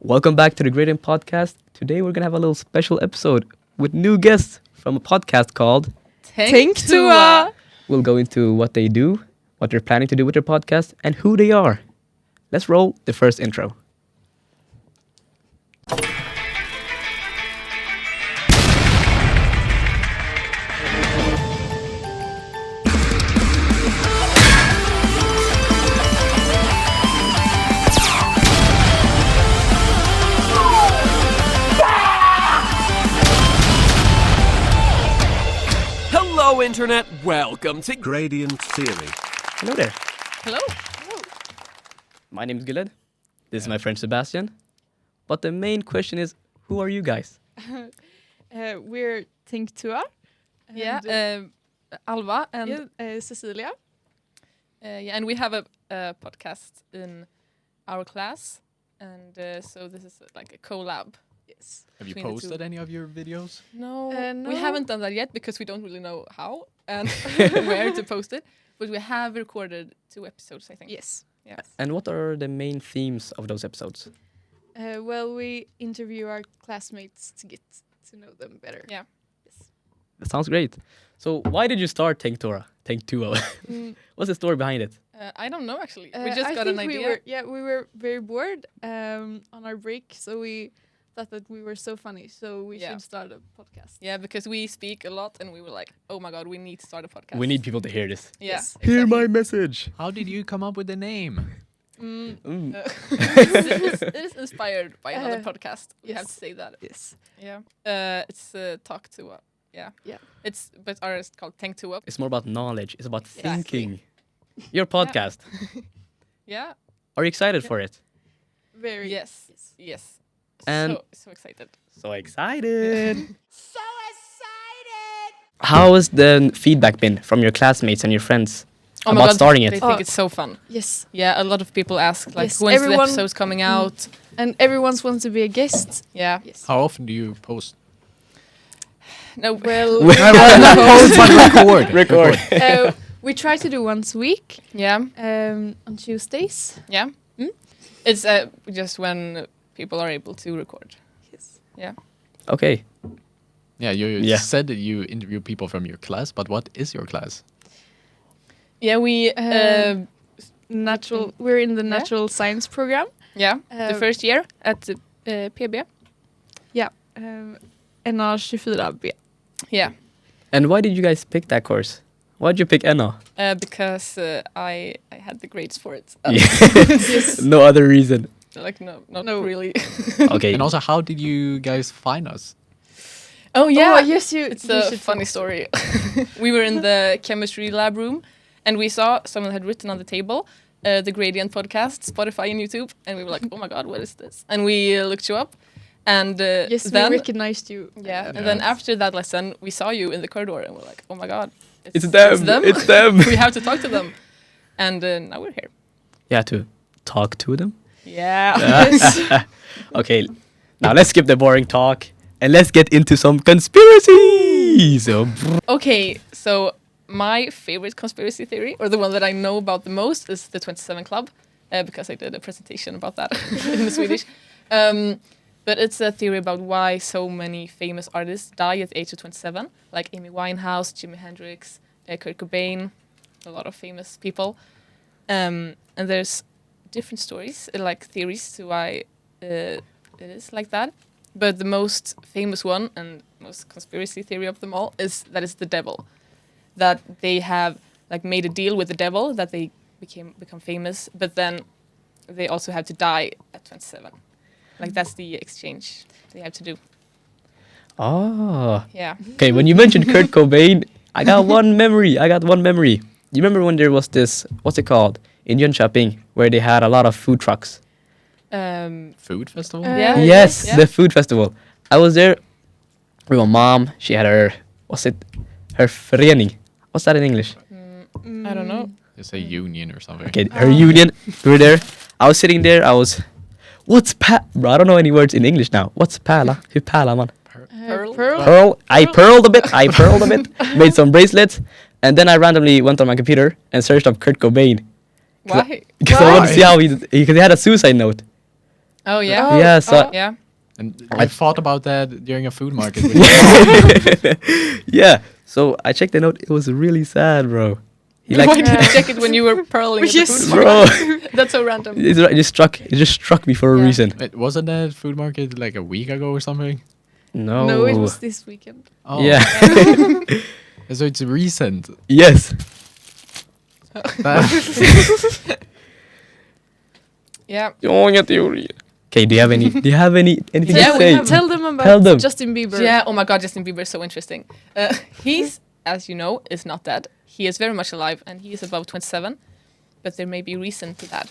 Welcome back to the Gradient Podcast. Today we're going to have a little special episode with new guests from a podcast called Tänk, Tuah. We'll go into what they do, what they're planning to do with their podcast, and who they are. Let's roll the first intro. Hello, Internet. Welcome to Gradient Theory. Hello there. Hello. My name is Giled. This is my friend Sebastian. But the main question is, who are you guys? We're Tänk, Tuah. Yeah, Alva and Cecilia. and we have a podcast in our class, and so this is like a collab. Yes. Have you Between the two. posted any of your videos? No, No. we haven't done that yet because we don't really know how and where to post it. But we have recorded 2 episodes, I think. Yes. Yeah. And what are the main themes of those episodes? Well, we interview our classmates to get to know them better. Yeah. Yes. That sounds great. So why did you start Tänk Tuah? What's the story behind it? I don't know actually. We just I got think an idea. We were very bored on our break, so we thought that we were so funny, so we should start a podcast. Yeah, because we speak a lot, and we were like, "Oh my god, we need to start a podcast." We need people to hear this. Yeah. Yes. Hear my message. How did you come up with the name? It is inspired by another podcast. We have to yes. say that. Yes. Yeah. It's Talk Tuah. Yeah. Yeah. But ours is called Tänk Tuah. It's more about knowledge. It's about Exactly. thinking. Your podcast. Yeah. Are you excited for it? Very. Yes. Yes. And- So excited. So excited. How has the feedback been from your classmates and your friends Oh my about god, starting they it? think it's so fun. Yes. Yeah, a lot of people ask like, Yes, when's the everyone- episode's coming out? And everyone wants to be a guest. Yeah. Yes. How often do you post? No. Well, Not post, but record. we try to do once a week Yeah. on Tuesdays. Yeah. Mm? It's just when people are able to record. Yes. Yeah. Okay. Yeah, you Yeah. said that you interview people from your class, but what is your class? Yeah, we Natural. We're in the natural science program. yeah, the first year at PB. NA24B. Yeah. And why did you guys pick that course? Why did you pick NA? Because I had the grades for it. No other reason. Like not No. really. Okay. And also, how did you guys find us? Oh yeah, Oh, yes, it's you a should funny tell. story. We were in the chemistry lab room, and we saw someone had written on the table the Gradient podcast, Spotify and YouTube, and we were like, oh my god, what is this? And we looked you up, and Yes, then we recognized you. yeah, and Yeah. then after that lesson, we saw you in the corridor, and we're like, oh my god, It's them. It's them. We have to talk to them, and now we're here. Yeah, to talk to them. Yeah. Okay, now let's skip the boring talk and let's get into some conspiracies. Okay, so my favorite conspiracy theory, or the one that I know about the most, is the 27 Club, because I did a presentation about that in Swedish. But it's a theory about why so many famous artists die at the age of 27, like Amy Winehouse, Jimi Hendrix, Kurt Cobain, a lot of famous people. And there's different stories, like theories to why it is like that. But the most famous one and most conspiracy theory of them all is that it's the devil. That they have like made a deal with the devil that they become famous, but then they also have to die at 27. Like that's the exchange they have to do. Oh. Yeah. Okay, when you mentioned Kurt Cobain, I got one memory. You remember when there was this, what's it called, in Jönköping, where they had a lot of food trucks? Food festival? Yeah. Yes, yeah. the food festival. I was there with my mom. She had her, her förening. What's that in English? I don't know. You say union or something. Okay, her union. We were there. I was sitting there. What's bro, I don't know any words in English now. What's pärla? Hur pärlar man? Pearl. Pearl. I pearled a bit. Made some bracelets. And then I randomly went on my computer and searched up Kurt Cobain. Why? Because I wanted to see how because he had a suicide note. Oh yeah. Yeah, so Yeah. And I thought about that during a food market. yeah. So I checked the note. It was really sad, bro. He Why like, did you check it when you were pearling at the Yes. food market? bro. That's so random. It just struck me for a Yeah. reason. Wait, wasn't that food market like a week ago or something? No. No, it was this weekend. Oh. Yeah. So it's recent. Yes. Yeah. Okay. Do you have any? Do you have anything Yeah, to we say? have- Tell them about Tell them. Justin Bieber. Yeah. Oh my God, Justin Bieber is so interesting. He's, as you know, is not dead. He is very much alive, and he is above 27. But there may be reason to that.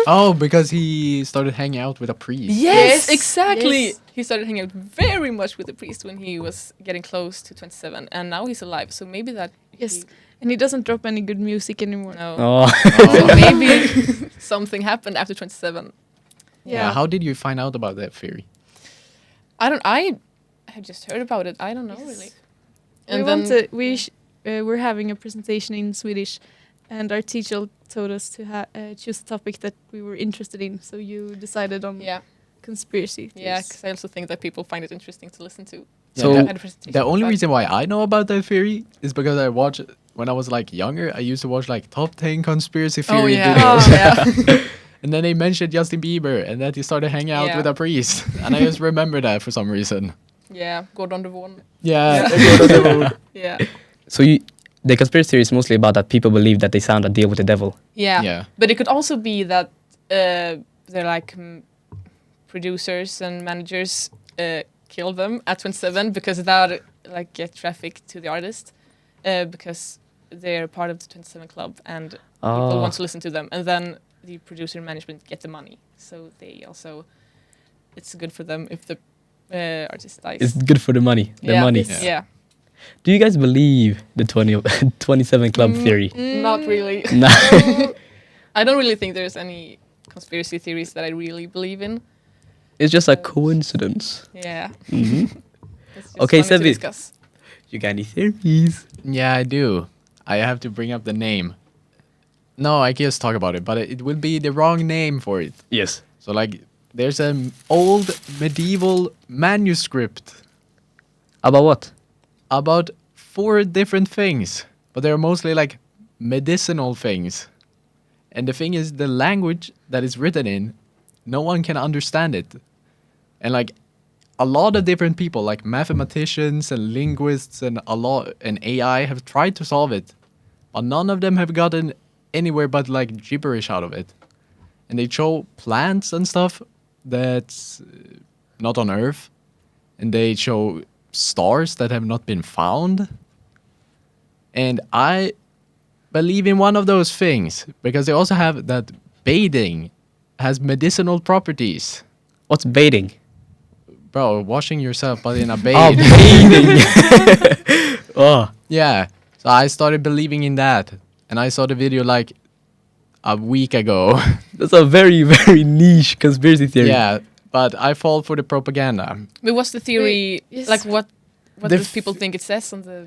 Oh, because he started hanging out with a priest. Yes, exactly. Yes. He started hanging out very much with the priest when he was getting close to 27, and now he's alive. So maybe that. Yes. And he doesn't drop any good music anymore. No. Oh. So maybe something happened after 27. Yeah. How did you find out about that theory? I had just heard about it. I don't know really. We're having a presentation in Swedish, and our teacher told us to choose a topic that we were interested in. So you decided on conspiracy theories. Yeah, because I also think that people find it interesting to listen to. So I had a presentation The about only that. reason why I know about that theory is because I watched when I was like younger. I used to watch like top 10 conspiracy theory Oh yeah. videos. yeah. And then they mentioned Justin Bieber and that he started hanging out Yeah. with a priest. And I just remember that for some reason. Yeah. Gordon de Vaughan. Yeah. Yeah. So the conspiracy theory is mostly about that people believe that they signed a deal with the devil. Yeah. Yeah. But it could also be that they're like producers and managers kill them at 27 because that like get traffic to the artist because they're part of the 27 club and people want to listen to them, and then the producer and management get the money, so they also it's good for them if the artist dies. It's good for the money. The money. Yeah. Yeah. Do you guys believe the 27 club theory? Not really. No. I don't really think there's any conspiracy theories that I really believe in. It's just a coincidence. Yeah. Mhm. It's just Okay, funny to Sebi. discuss. You got any theories? Yeah, I do. I have to bring up the name. No, I can just talk about it, but it will be the wrong name for it. Yes. So like there's an old medieval manuscript About what? about 4 different things, but they're mostly like medicinal things. And the thing is, the language that is written in, no one can understand it. And like a lot of different people, like mathematicians and linguists and AI have tried to solve it, but none of them have gotten anywhere but like gibberish out of it. And they show plants and stuff that's not on Earth, and they show stars that have not been found. And I believe in one of those things because they also have that bathing has medicinal properties. What's baiting? Bro, washing yourself but in a Oh, bath. bathing. Oh. Yeah. So I started believing in that. And I saw the video like a week ago. That's a very, very niche conspiracy theory. Yeah. But I fall for the propaganda. But what's the theory? Yes. Like what The do f- people think it says on the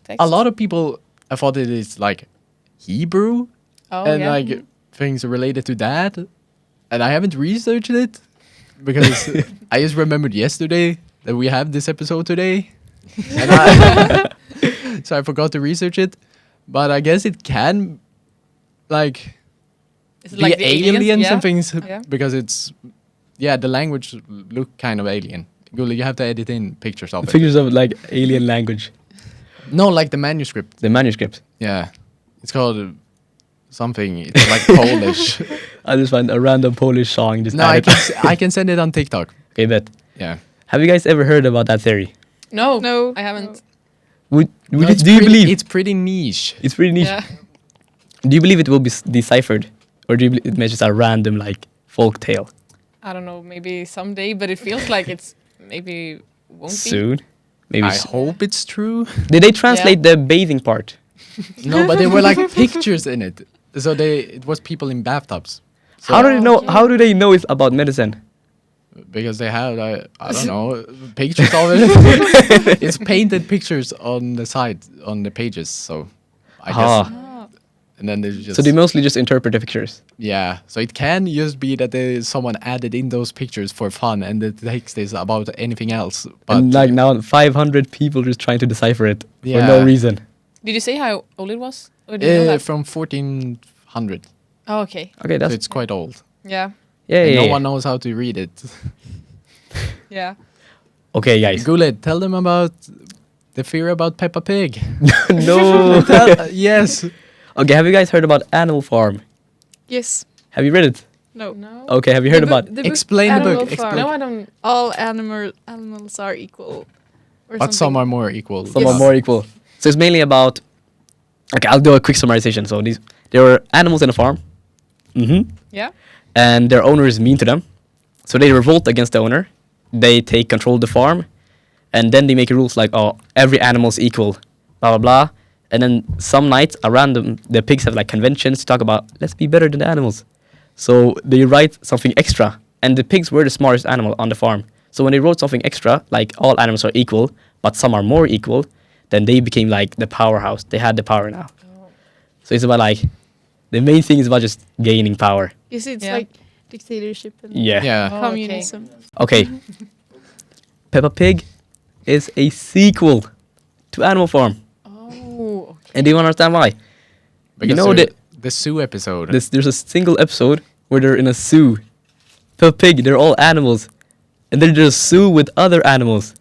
text? A lot of people, I thought it is like Hebrew Oh and yeah. like things related to that. And I haven't researched it because I just remembered yesterday that we have this episode today. And so I forgot to research it. But I guess it can like Is it the like the aliens Yeah. and things Yeah. because it's the language look kind of alien. Gulli, you have to edit in pictures of it. Figures of like alien language. No, like the manuscript. The manuscript. Yeah, it's called something. It's like Polish. I just find a random Polish song. Just No, add it. I can send it on TikTok. Okay, bet. Yeah. Have you guys ever heard about that theory? No, No, I haven't. Would No, you, it's do you pretty- believe it's pretty niche? it's pretty niche? Yeah. Do you believe it will be deciphered, or do you believe it's just a random like folk tale? I don't know. Maybe someday, but it feels like it's maybe won't Soon, maybe. I hope it's true. Did they translate the bathing part? No, but there were like pictures in it. So it was people in bathtubs. So How do they know? Okay. How do they know it's about medicine? because they have I don't know pictures of it. It's painted pictures on the side on the pages. So I guess Ah. Ah. And then there's just So they mostly just interpret the pictures. yeah. So it can just be that someone added in those pictures for fun, and the text is about anything else. But And like now 500 people just trying to decipher it for Yeah. no reason. Did you say how old it was? Or did you know that? from 1400, Oh, okay. Okay, so that's it's quite old. Yeah. yeah, And yeah, no yeah. one knows how to read it. Yeah. Okay, guys. Guled, tell them about the fear about Peppa Pig. No. Yes. Okay, have you guys heard about Animal Farm? Yes. Have you read it? No. No. Okay, have you heard about? Explain the book, Animal Farm. explain. No, I don't. All animals are equal. Or But some something. are more equal. Some Yes. are more equal. So it's mainly about. Okay, I'll do a quick summarization. So there were animals in a farm. Yeah. And their owner is mean to them. So they revolt against the owner. They take control of the farm. And then they make rules like, oh, every animal's equal, blah, blah, blah. And then some nights around them, the pigs have like conventions to talk about, let's be better than the animals. So they write something extra. And the pigs were the smartest animal on the farm. So when they wrote something extra, like all animals are equal, but some are more equal, then they became like the powerhouse. They had the power now. So it's about like, the main thing is about just gaining power. Yes, it's Yeah. like dictatorship and Yeah. Yeah. Oh, okay. communism. Okay. Peppa Pig is a sequel to Animal Farm. Oh, okay. And do you understand why? Because know the zoo episode. There's a single episode where they're in a zoo. Peppa Pig, they're all animals. And they're just zoo with other animals.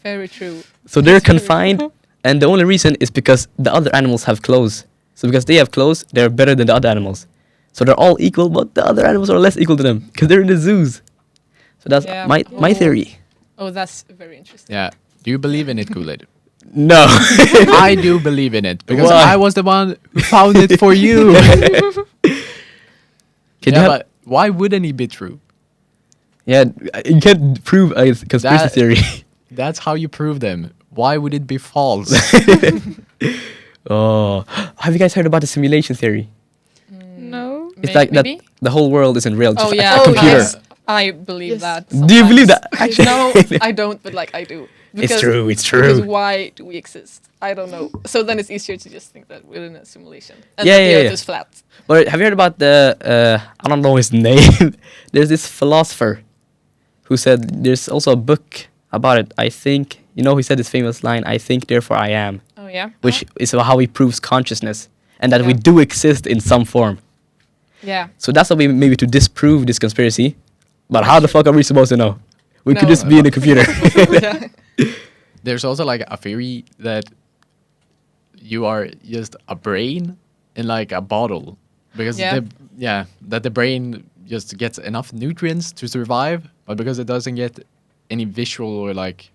Very true. So they're confined. And the only reason is because the other animals have clothes. So because they have clothes, they're better than the other animals. So they're all equal, but the other animals are less equal to them because they're in the zoos. So that's Yeah. my theory. Oh, that's very interesting. Yeah. Do you believe in it, Guled? No. I do believe in it because Why? I was the one who found it for you. Can you Yeah, have- but why wouldn't it be true? Yeah, you can't prove a conspiracy That- theory. That's how you prove them. Why would it be false? Oh, have you guys heard about the simulation theory? No. It's like Maybe? that the whole world isn't real, just Oh, yeah. a computer. Yes. I believe Yes. that. Do you believe that? sometimes. No, I don't, but like I do. It's true, it's Because true. why do we exist? I don't know. So then it's easier to just think that we're in a simulation. And Yeah, that the yeah, earth yeah. is flat. But have you heard about the, I don't know his name. There's this philosopher who said, there's also a book about it. I think, he said this famous line, I think, therefore I am, Oh, yeah? which is how he proves consciousness and that we Yeah. do exist in some form. Yeah. So that's how we maybe to disprove this conspiracy. But how the fuck are we supposed to know? We could No. just be in a computer. Yeah. There's also like a theory that you are just a brain in like a bottle because Yeah. that the brain just gets enough nutrients to survive, but because it doesn't get any visual or like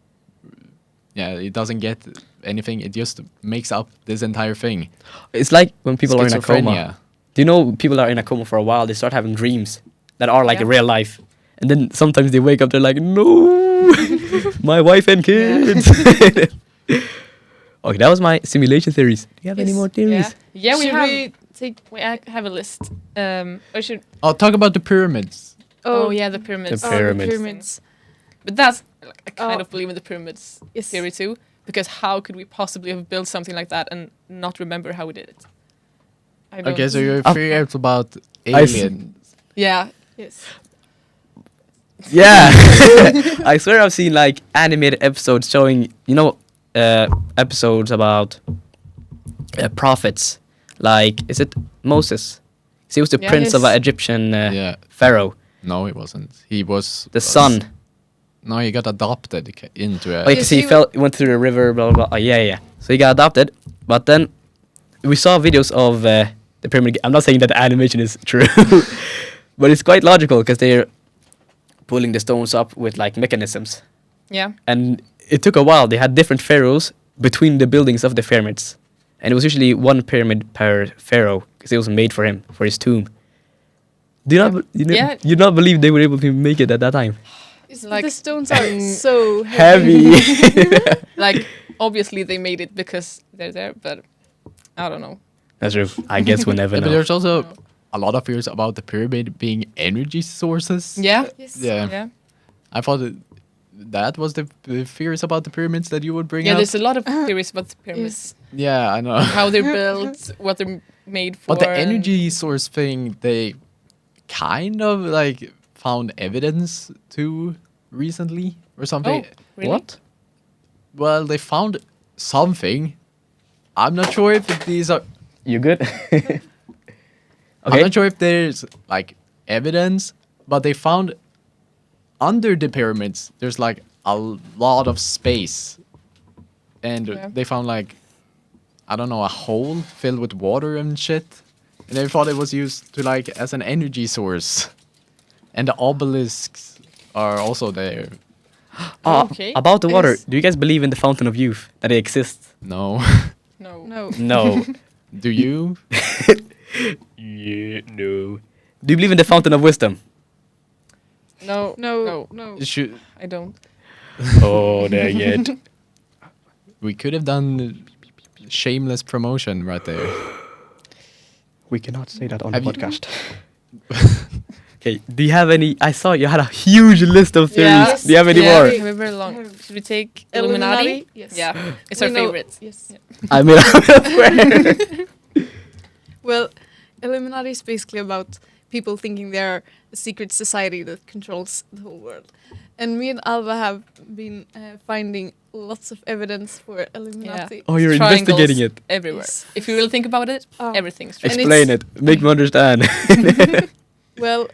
it doesn't get anything, it just makes up this entire thing. It's like when people are in a coma. Schizophrenia. Do you know people are in a coma for a while? They start having dreams that are like Yeah. real life, and then sometimes they wake up. They're like, "No, my wife and kids." Okay, that was my simulation theories. Do you have any Yes. more theories? Yeah, we Should have. we take? I have a list. Or should? Oh, talk about the pyramids. Oh, yeah, the pyramids. The Oh, the pyramids. pyramids. But that's like, I kind Oh. of believe in the pyramids Yes. theory too, because how could we possibly have built something like that and not remember how we did it? I don't. Okay, so you're Oh. feared about I see. aliens. Yeah. Yes. Yeah, I swear I've seen like animated episodes showing, episodes about prophets. Like, is it Moses? He was the Yeah. prince of Yes. an Egyptian Yeah. pharaoh, No, it wasn't. He was the son. No, he got adopted into a. Oh, because Yes, he he went through the river, blah, blah, blah. Oh, yeah. So he got adopted. But then we saw videos of the pyramid. I'm not saying that the animation is true, but it's quite logical because they're pulling the stones up with like mechanisms. Yeah. And it took a while. They had different pharaohs between the buildings of the pyramids. And it was usually one pyramid per pharaoh because it was made for him, for his tomb. Do you not, Yeah. you not believe they were able to make it at that time? Like- the stones are so Heavy. Like obviously they made it because they're there, but I don't know. That's true. I guess we'll never Yeah, but know. there's also a lot of fears about the pyramid being energy sources. Yeah. Yes. Yeah. Yeah. I thought that was the fears about the pyramids that you would bring Yeah. up. There's a lot of theories about the pyramids. Yeah, I know. how they're built, what they're made for. But the and- energy source thing, they kind of like found evidence to recently or something. Oh, really? What? Well, they found something. I'm not sure if these are. You good? I'm Okay. not sure if there's like evidence, but they found under the pyramids there's like a lot of space, and Yeah. they found like I don't know, a hole filled with water and shit, and they thought it was used to like as an energy source, and the obelisks are also there. Okay. About the water, Yes. do you guys believe in the fountain of youth that it exists? No, No. No. No. do you? Yeah, no. Do you believe in the fountain of wisdom? No. No. No. Should I don't. Oh, there yet. we could have done shameless promotion right there. We cannot say that on Have the you- podcast. Okay, do you have any? I saw you had a huge list of theories. Yes. Do you have any Yeah, more? we have a very long. Should we take Illuminati? Yes. Yeah, it's We our know- favorite. Yes. I mean, I swear. Well, Illuminati is basically about people thinking they're a secret society that controls the whole world. And me and Alva have been finding lots of evidence for Illuminati. Oh, you're Triangles investigating it. everywhere. Yes. If you really think about it, Oh. everything's And right. Explain it's- it. Make me understand. Well,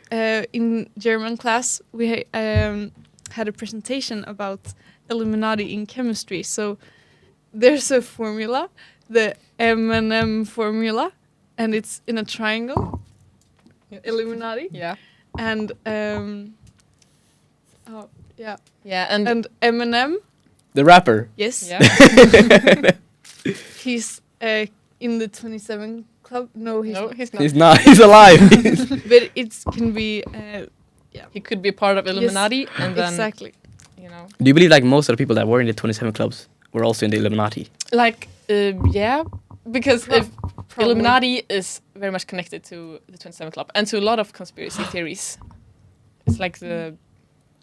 in German class, we had a presentation about Illuminati in chemistry. So there's a formula, the M&M formula, and it's in a triangle, Illuminati. Yeah. And oh yeah, Yeah, and, and Eminem, The rapper. yes, yeah. he's in the 27 club. No, he's No, not. he's not. He's not. He's alive. But it can be He could be part of Illuminati, and then exactly. you know, Do you believe like most of the people that were in the 27 clubs were also in the Illuminati? like yeah, because if Probably. Illuminati is very much connected to the 27 Club and to a lot of conspiracy theories. It's like the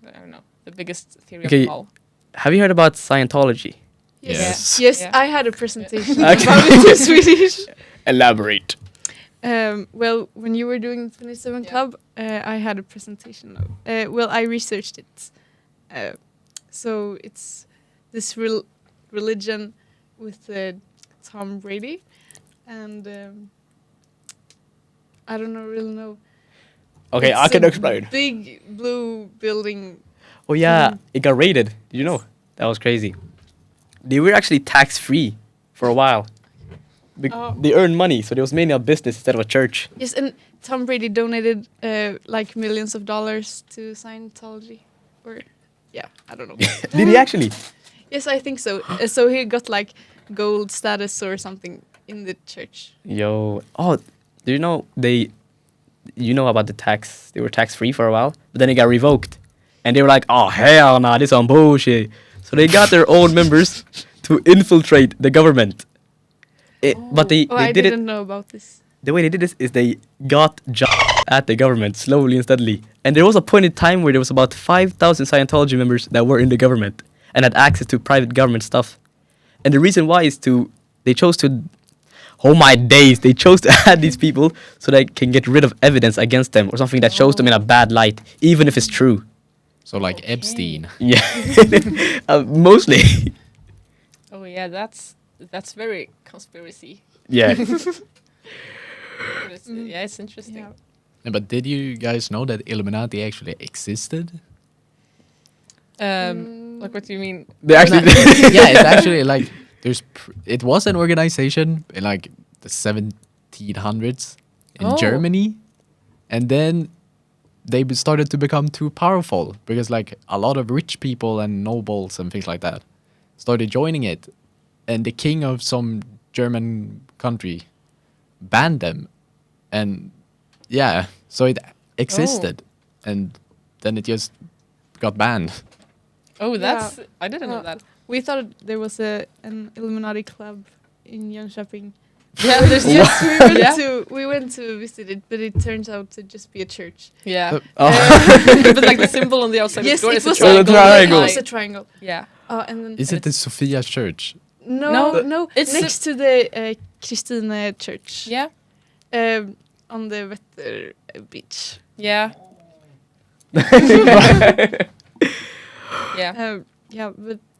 I don't know, the biggest theory Okay. of them all. Have you heard about Scientology? Yes. Yes, Yeah. I had a presentation Okay. about it in Swedish. Elaborate. Well, when you were doing the 27 Yeah. Club, I had a presentation. Well, I researched it. So it's this religion with Tom Brady, and I don't really know. Okay, I It's can a explain. Big blue building. Oh yeah, it got raided. Did you know? That was crazy. They were actually tax-free for a while. Oh. They earned money, so it was mainly a business instead of a church. Yes, and Tom Brady donated like millions of dollars to Scientology, or yeah, I don't know. Did he actually? Yes, I think so. So he got like gold status or something in the church. Yo. Oh, do you know you know about the tax? They were tax-free for a while, but then it got revoked. And they were like, oh, hell nah, this on bullshit. So they got their own members to infiltrate the government. But they I did didn't it. know about this. The way they did this is they got jobs at the government slowly and steadily. And there was a point in time where there was about 5,000 Scientology members that were in the government and had access to private government stuff. And the reason why is they chose to, oh my days, they chose to add these people so they can get rid of evidence against them or something that shows them in a bad light, even if it's true. So like Epstein. Yeah, mostly. Oh yeah, that's very conspiracy. Yeah. But it's, yeah, it's interesting. Yeah. Yeah, but did you guys know that Illuminati actually existed? Like what do you mean? They actually. Yeah, it's actually like it was an organization in like the 1700s in Oh. Germany, and then they started to become too powerful because like a lot of rich people and nobles and things like that started joining it, and the king of some German country banned them, and yeah, so it existed, and then it just got banned. Oh, that's I didn't know Uh, that. We thought there was an Illuminati club in Jönköping. Yeah, there's Yes, yeah. we went to visit it, but it turns out to just be a church. Yeah. Oh. But like the symbol on the outside Yes, of the door it is a was triangle. triangle. triangle. It was a triangle. Yeah. And then Is it the Sophia Church? No. It's next to the Christina Church. Yeah. On the Vetter beach. Yeah. Yeah. Yeah,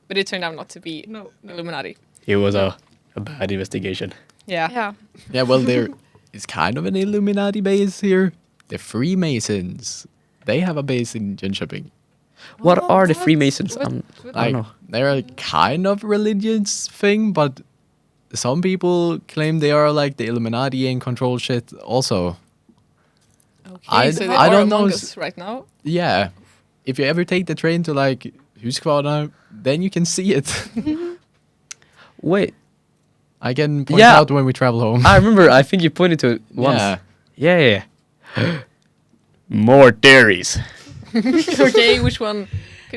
But it turned out not to be no. Illuminati. It was a bad investigation. Yeah. Yeah. Yeah, well, there is kind of an Illuminati base here. The Freemasons. They have a base in Jönköping. What are the What? Freemasons? What- I don't Like, know. they're a kind of religious thing, but some people claim they are like the Illuminati and control shit also. Okay, so they I are don't know among s- us right now. Yeah. If you ever take the train to like Huskvarna, then you can see it. Wait, I can point Yeah. out when we travel home. I remember. I think you pointed to it once. Yeah. Yeah. More theories. Okay, which one?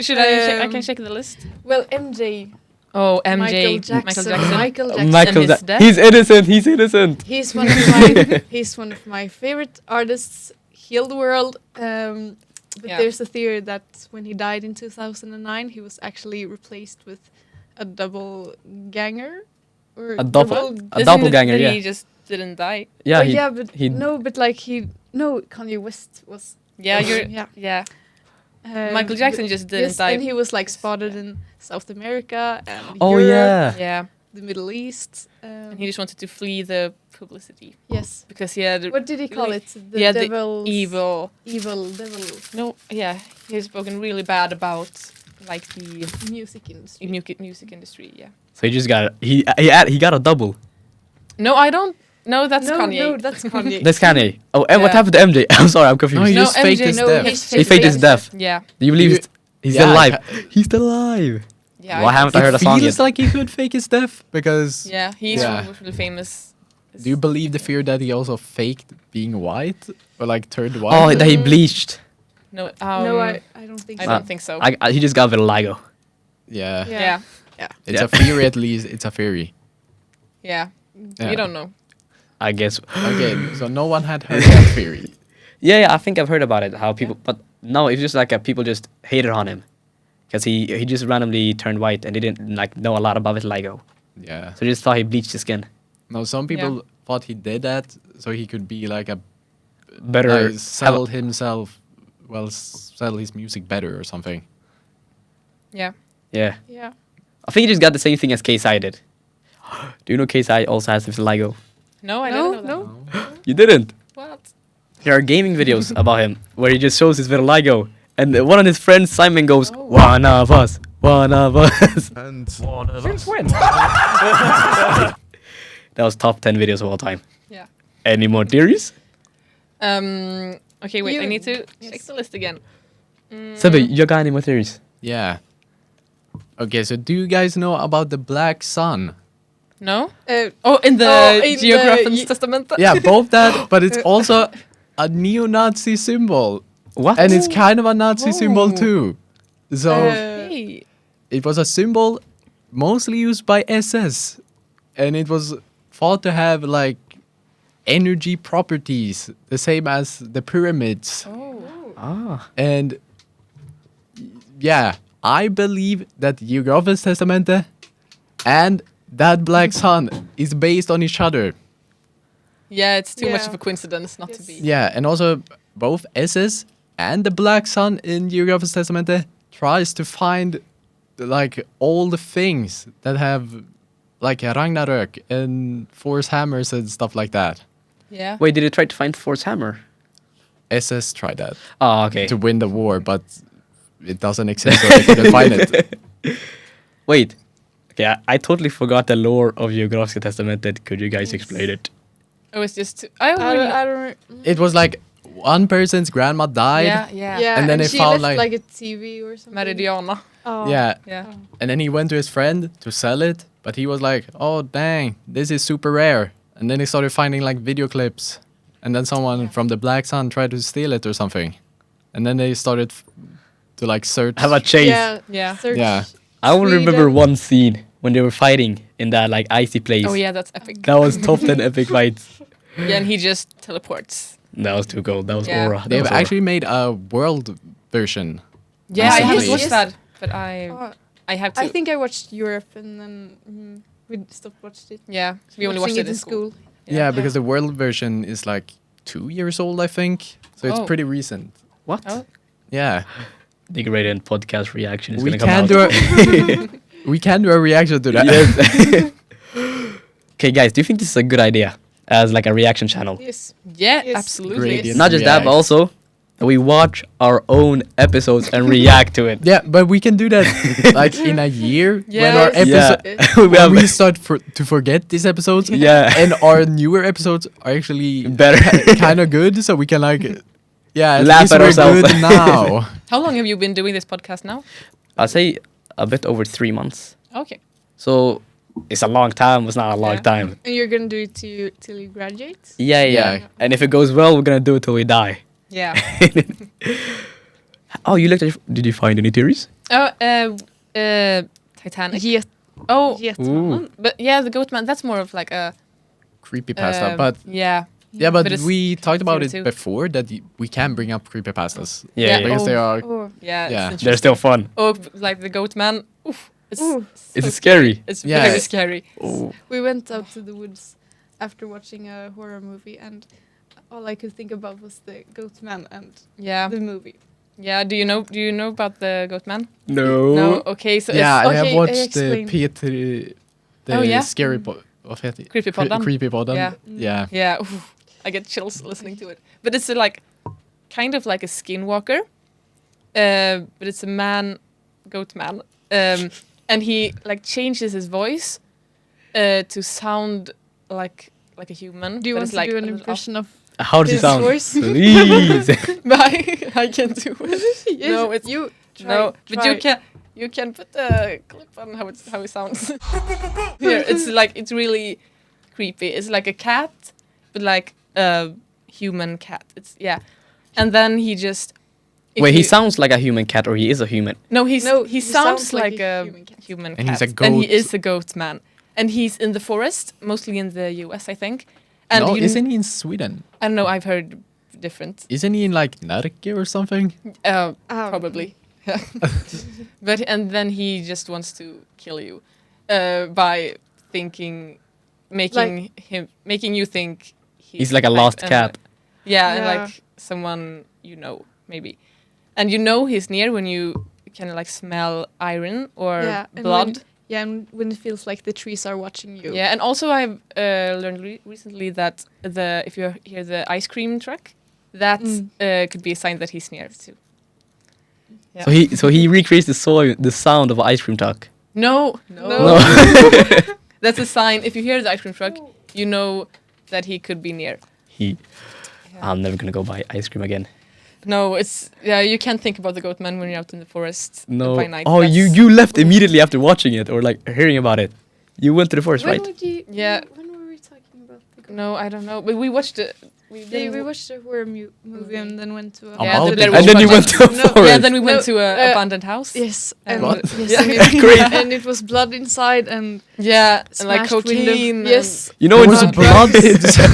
Should I check? I can Um, check the list. Well, MJ. Oh, MJ. Michael Jackson. Michael Jackson. Michael, his death? he's innocent. He's innocent. He's one of my favorite artists. Healed the world. But Yeah. there's a theory that when he died in 2009, he was actually replaced with a double ganger. Or A doppel- double- A Isn't doppelganger, it that yeah. he just didn't die. Yeah. Oh, he, yeah, but he- but like Kanye West was. Yeah, was- you're. yeah. Yeah. Um, Michael Jackson but- just didn't yes, die. and he was like spotted in South America and Oh Europe, yeah. Yeah. the Middle East. And he just wanted to flee the publicity Yes. because he had What did he call it? The yeah, the devil's evil. evil devil No, yeah, he has spoken really bad about like the music industry. music industry. Yeah. So he just got he got a double. No, I don't. No, that's no, Kanye. no, that's Kanye. That's Kanye. Oh, and what Yeah. happened to MJ? I'm sorry, I'm confused. No, he No, just faked MJ, his no, death. he's He faked his death. Yeah. Do you believe You- he's Yeah, still alive? I He's still alive. Yeah. Why haven't I heard a It song feels yet? like he could fake his death because. Yeah, he's Yeah. really famous. Do you believe the fear that he also faked being white or like turned white? Oh, that he bleached. No, no, I don't think I so. don't think so. He just got vitiligo. Yeah. yeah. It's Yeah. a theory at least. It's a theory. Yeah. Yeah. You don't know. I guess. Okay, so no one had heard that theory. Yeah, I think I've heard about it. How people, but no, it's just like people just hated on him because he just randomly turned white and they didn't like know a lot about vitiligo, Yeah. so they just thought he bleached his skin. No, some people thought he did that so he could be like a Better sell himself, well, sell his music better or something. Yeah. Yeah, Yeah. I think he just got the same thing as KSI did. Do you know KSI also has vitiligo? No, I No, don't know that. no. You didn't. What? There are gaming videos about him where he just shows his vitiligo, and one of his friends Simon goes, Oh. "One of us, one of us." And Since when? That was top 10 videos of all time. Yeah. Any more theories? Okay, wait. I You- need to check yes. the list again. Sebe, you got any more theories? Yeah. Okay, so do you guys know about the Black Sun? No. Uh, Oh, in the in the- Geographers Testament. Yeah, both that, but it's also a neo-Nazi symbol. What? And it's kind of a Nazi symbol Oh. too. So Hey. it was a symbol mostly used by SS. And it was thought to have like energy properties, the same as the pyramids. Oh. Ah. And yeah, I believe that Geographers Testamente and that Black Sun is based on each other. Yeah, it's too much Yeah. of a coincidence not to Yes. be. Yeah, and also both SS and the Black Sun in Geographers Testamente tries to find like all the things that have like Ragnarök and Thor's hammers and stuff like that. Yeah. Wait, did they try to find Thor's hammer? SS tried that Oh, okay. to win the war, but it doesn't exist, so they couldn't find it. Wait. Okay, I totally forgot the lore of Geografiska Testamentet. Could you guys explain it? It was just. I I don't. don't. I don't It was like one person's grandma died. Yeah. Yeah. yeah, And then they she found, left like- a TV or something. Meridiana. Oh. Yeah, Yeah. and then he went to his friend to sell it, but he was like, "Oh dang, this is super rare." And then he started finding like video clips, and then someone from the Black Sun tried to steal it or something, and then they started to like search. Have a chase. Yeah. Yeah. Search Yeah. I only remember Sweden. one scene when they were fighting in that like icy place. Oh yeah, that's epic. That was top 10 epic fights. Yeah, and he just teleports. That was too cool. That was Yeah. aura. That They've was aura. actually made a world version. Yeah, I haven't Recently. watched Yes. that, but I Oh, have to. I think I watched Europe and then we stopped watching it. Yeah, we only watched Watching it in school. Yeah, because the world version is like 2 years old, I think. So it's Oh. pretty recent. What? Oh. Yeah. The Gradient podcast reaction is We going to come can out. do a we can do a reaction to that. Yes. Okay, guys, do you think this is a good idea as like a reaction channel? Yes. Yeah, Yes. absolutely. Gradient. Not just that, but React. also we watch our own episodes and react to it. Yeah, but we can do that like in a year when our Yes. episode we when have we start to forget these episodes. Yeah. And our newer episodes are actually Better. kind of good, so we can like at Laugh least at we're ourselves. good now. How long have you been doing this podcast now? I'll say a bit over 3 months. Okay. So it's a long time. It's not a long Yeah. time. And you're gonna do it till you graduate. Yeah. Yeah. And if it goes well, we're gonna do it till we die. Yeah. Oh, you looked at. Did you find any theories? Oh, Titanic. Yet. Oh, Yet. Ooh. but yeah, the Goat Man. That's more of like a Creepypasta, but yeah. but but it's we talked about it theory too. before that we can bring up creepypastas Yeah. because they are Oh. Yeah, Yeah. it's They're still fun. Oh, like the Goat Man. Oof, it's Ooh. Is so it scary? It's Yeah. very scary. Oh. We went out to the woods after watching a horror movie, and all I could think about was the goat man and Yeah, the movie. yeah. Do you know about the Goat Man? No. No. Okay, so yeah. it's I have okay, watched the explain. Peter, the Oh, yeah? scary what heter det? Creepypodden. Creepypodden. Yeah. Yeah. Yeah, oof, I get chills listening to it. But it's like kind of like a skinwalker, but it's a man, Goat Man, and he like changes his voice to sound like a human. Do you but want it's to like do a an little impression of? How does it His sound? voice? Please. I can do it. Yes, No, it's you. Try, no, but try. you can put a clip on how it sounds. Here, it's like it's really creepy. It's like a cat, but like a human cat. It's and then he just if Wait, he you- sounds like a human cat, or he is a human? No, No, he sounds like a human cat. And he's a And he goat. is a goat man. And he's in the forest, mostly in the US, I think. And No, you isn't he in Sweden? I don't know, I've heard different. Isn't he in like Närke or something? Probably. And then he just wants to kill you by making you think He's like a kind lost and cat. yeah, and Yeah. like someone you know, maybe. And you know he's near when you kind of like smell iron or and blood. and when it feels like the trees are watching you. Yeah, and also I've learned recently that if you hear the ice cream truck, that could be a sign that he's near too. Yeah. So he recreates the sound of an ice cream truck. No. No. That's a sign. If you hear the ice cream truck, you know that he could be near. I'm never gonna go buy ice cream again. No, you can't think about the goat man when you're out in the forest No. by night. Oh, That's- you left immediately after watching it or like hearing about it. You went to the forest, When right? would you? Yeah. When were we talking about the? Goat? No, I don't know. But we watched it. We watched a horror movie and then went to a. Yeah, About the it. Blair And then Witch you went to a Project. forest. Yeah, then we went No, to a abandoned house. Yes, and What? yes, Yeah. and, it, Great. and it was blood inside and Yeah, and like smashed window. cocaine. Yes, You know There when was you- blood.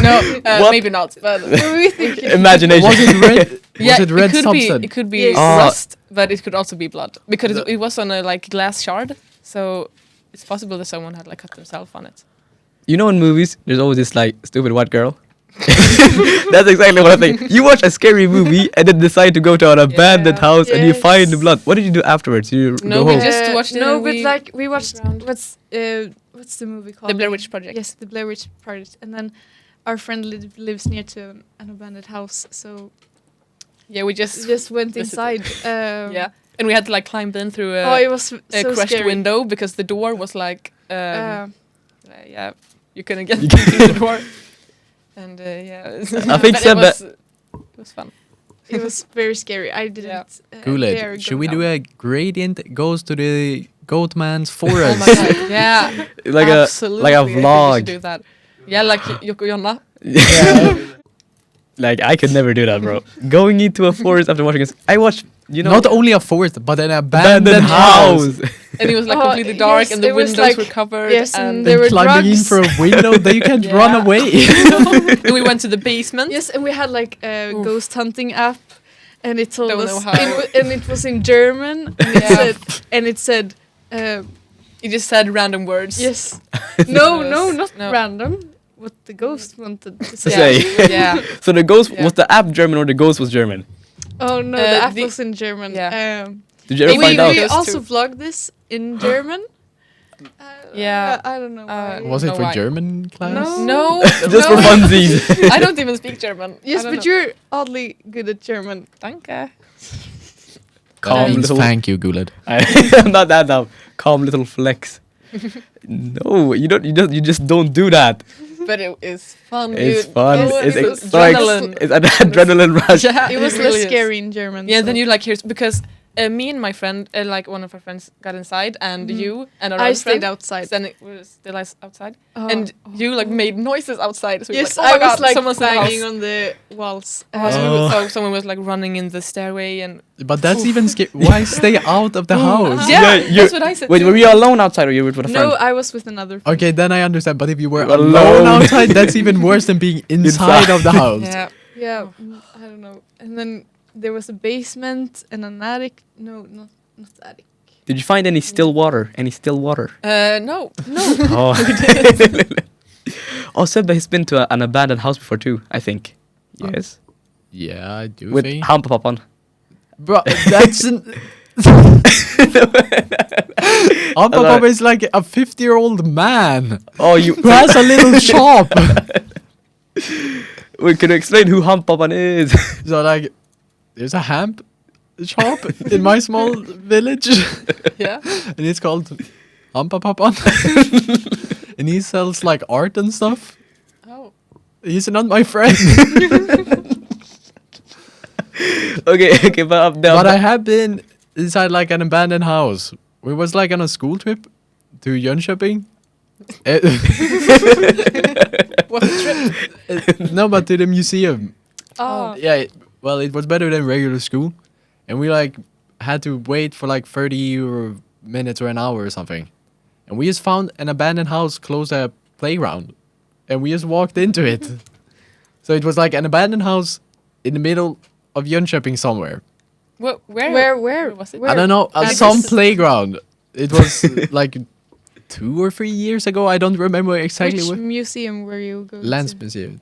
No, What? maybe not. But we think Imagination. Was it red? yeah, Was it red could substance? be. It could be Yes. Ah. rust, but it could also be blood because it was on a like glass shard. So it's possible that someone had like cut themselves on it. You know in movies, there's always this like stupid white girl. That's exactly what I think. You watch a scary movie and then decide to go to an abandoned Yeah. house and you Yes. find the blood. What did you do afterwards? You No, go we home. just watched it No, and but we like we watched around. what's the movie called? The Blair Witch Project. Yes, the Blair Witch Project, and then our friend lives near to an abandoned house, so Yeah, we just just went visited. inside. yeah, and we had to like climb in through Oh, a it was a so crushed scary. window because the door was like Uh, yeah, you couldn't get through the door. And yeah, I think but Seb- it was fun. it was very scary. I didn't. Yeah. dare Cooled. go Should we do down. a gradient goes to the goat man's Oh forest? my god, yeah, like absolutely. a I think we vlog. should do that. Yeah, like Yoko Jonna. Like I could never do that, bro. Going into a forest after watching this. I watched, you know, Not only a forest, but an abandoned abandoned house. And it was like Oh, completely dark, yes, and the it was windows like- were covered. yes, and and there were Climbing in drugs. for a window, then you can't run Yeah. away. and we went to the basement. Yes, and we had like a Oof. ghost hunting app, and it told Don't us, know how. and it was in German, and it Yeah. said, You just said random words. Yes. No, Yes. not No. random. What the ghost wanted to To say. say. Yeah. So the ghost Yeah. was the app German or the ghost was German? Oh no, Uh, the the- apple's in German. Yeah. Did you ever Maybe find we- out? We Those also two. vlogged this in German. Yeah. I don't know why. Was know it for why. German class? No. No. Just no. for funsies. I don't even speak German. Yes, I don't but know. you're oddly good at German. Danke. Calm That means little. thank you, Guled. I'm not that dumb. Calm little flex. No, you don't. You just don't do that. But it is fun. It's dude. fun. Oh, It's it's like adrenaline. it's an adrenaline rush. Yeah, It was really less is. scary in German. Yeah, so. then you like here's because me and my friend, like one of our friends, got inside, and you and our I other stayed friend, outside. Then it was still outside, Oh. and you like made noises outside. So we were Yes, like, oh my I was God, like someone's in the banging house. on the walls. So someone was like running in the stairway, and But that's even scary. Why stay out of the house? yeah, you- that's what I said. Wait, too. were you alone outside or you were with a friend? No, I was with another friend. Okay, then I understand. But if you were Alone. alone outside, that's even worse than being inside of the house. Yeah, Yeah, I don't know. And then there was a basement and an attic. No, not the attic. Did you find any still water? Any still water? no, Oh. Oh, Sebbe has been to an abandoned house before too, I think. Yes. Yeah, I do With think. Hampapappan. Bro, that's an. Papa is like a 50-year-old man Oh, you. who has a little shop. Wait, can you explain who Hampapappan is? So like, there's a hemp shop in my small village, yeah. and it's called Hampapapan. And he sells like art and stuff. Oh, He's not my friend. Okay, but But I have been inside like an abandoned house. We was like on a school trip to Jönköping. what a trip! No, but to the museum. Oh, Yeah, well, it was better than regular school, and we like had to wait for like 30 or minutes or an hour or something, and we just found an abandoned house close to a playground, and we just walked into it. So it was like an abandoned house in the middle of Jönköping somewhere. Where was it? Where? I don't know, And some this- playground. It was like 2 or 3 years ago. I don't remember exactly Which what. museum were you going Landsmuseum.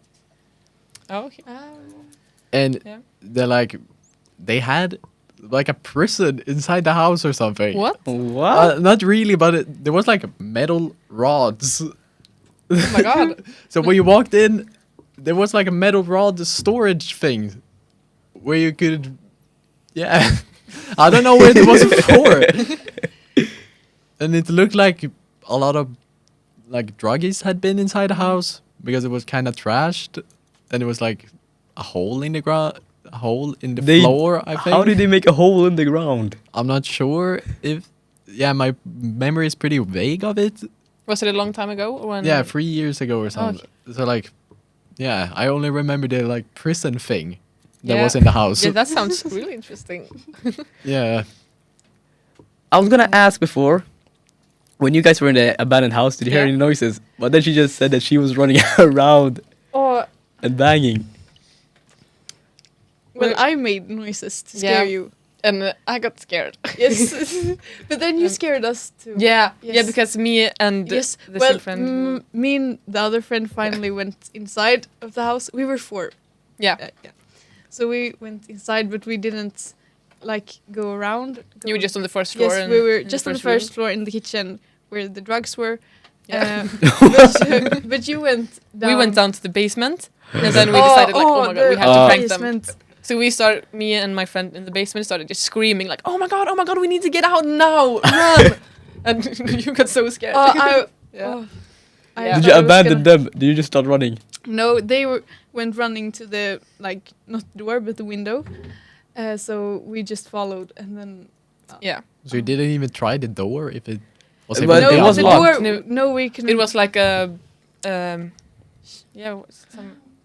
Oh, okay. to? And Yeah. they had like a prison inside the house or something. What? what? Not really, but there was like metal rods. Oh my God! So when you walked in, there was like a metal rod storage thing where you could, yeah, I don't know what it was for. And it looked like a lot of like druggies had been inside the house because it was kind of trashed, and it was like a hole in the ground, a hole in the floor. I think. How did they make a hole in the ground? I'm not sure if. Yeah, my memory is pretty vague of it. Was it a long time ago? Or when Yeah, 3 years ago or something. So like, yeah, I only remember the like prison thing that Yeah. was in the house. Yeah, that sounds really interesting. Yeah. I was gonna ask before, when you guys were in the abandoned house, did you hear Yeah. any noises? But then she just said that she was running around Oh, and banging. well, Well- I made noises to scare Yeah. you. And I got scared. Yes, but then you scared us too. Yeah, Yes. yeah, because me and Yes. the Well, still friend. me and the other friend finally went inside of the house. We were 4. Yeah, Yeah. So we went inside, but we didn't like go around. you were just on the first floor. Yes, and we were in just on the room. first floor in the kitchen where the drugs were. Yeah. But you went down. We went down to the basement, and then we decided like, oh my god, we have to prank them. basement. So we started, me and my friend in the basement started just screaming like, oh my god, we need to get out now, run! And you got so scared. Yeah. Oh, I Yeah. Did thought you I was abandon gonna- them? Did you just start running? No, they went running to the like not the door but the window. So we just followed and then. Yeah, So you didn't even try the door if it was. But no, it was the locked. door. No, we can. it was like a, yeah,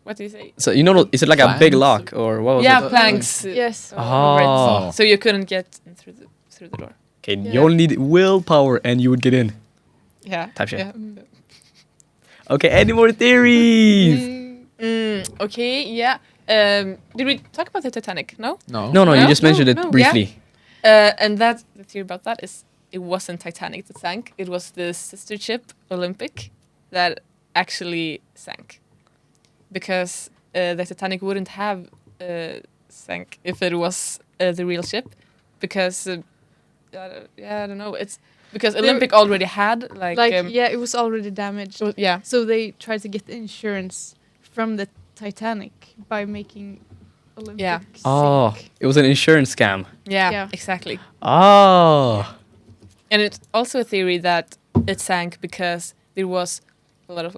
what do you say? So you know, is it like a big Planks? lock or what was Yeah, it? planks. Yes. over it. Oh. So you couldn't get in through the door. Okay, Yeah. you only need willpower and you would get in. Yeah. Type shit. Yeah. Okay, any more theories? Okay. Yeah. Did we talk about the Titanic? No. No. No, you No? just mentioned it No. briefly. And that the theory about that is it wasn't Titanic that sank. It was the sister ship Olympic that actually sank, because the Titanic wouldn't have sank if it was the real ship, because I don't know. It's because Olympic already had it was already damaged. yeah. So they tried to get the insurance from the Titanic by making Olympic Yeah. Oh, sink. it was an insurance scam. Yeah, Yeah. exactly. Oh. And it's also a theory that it sank because there was a lot of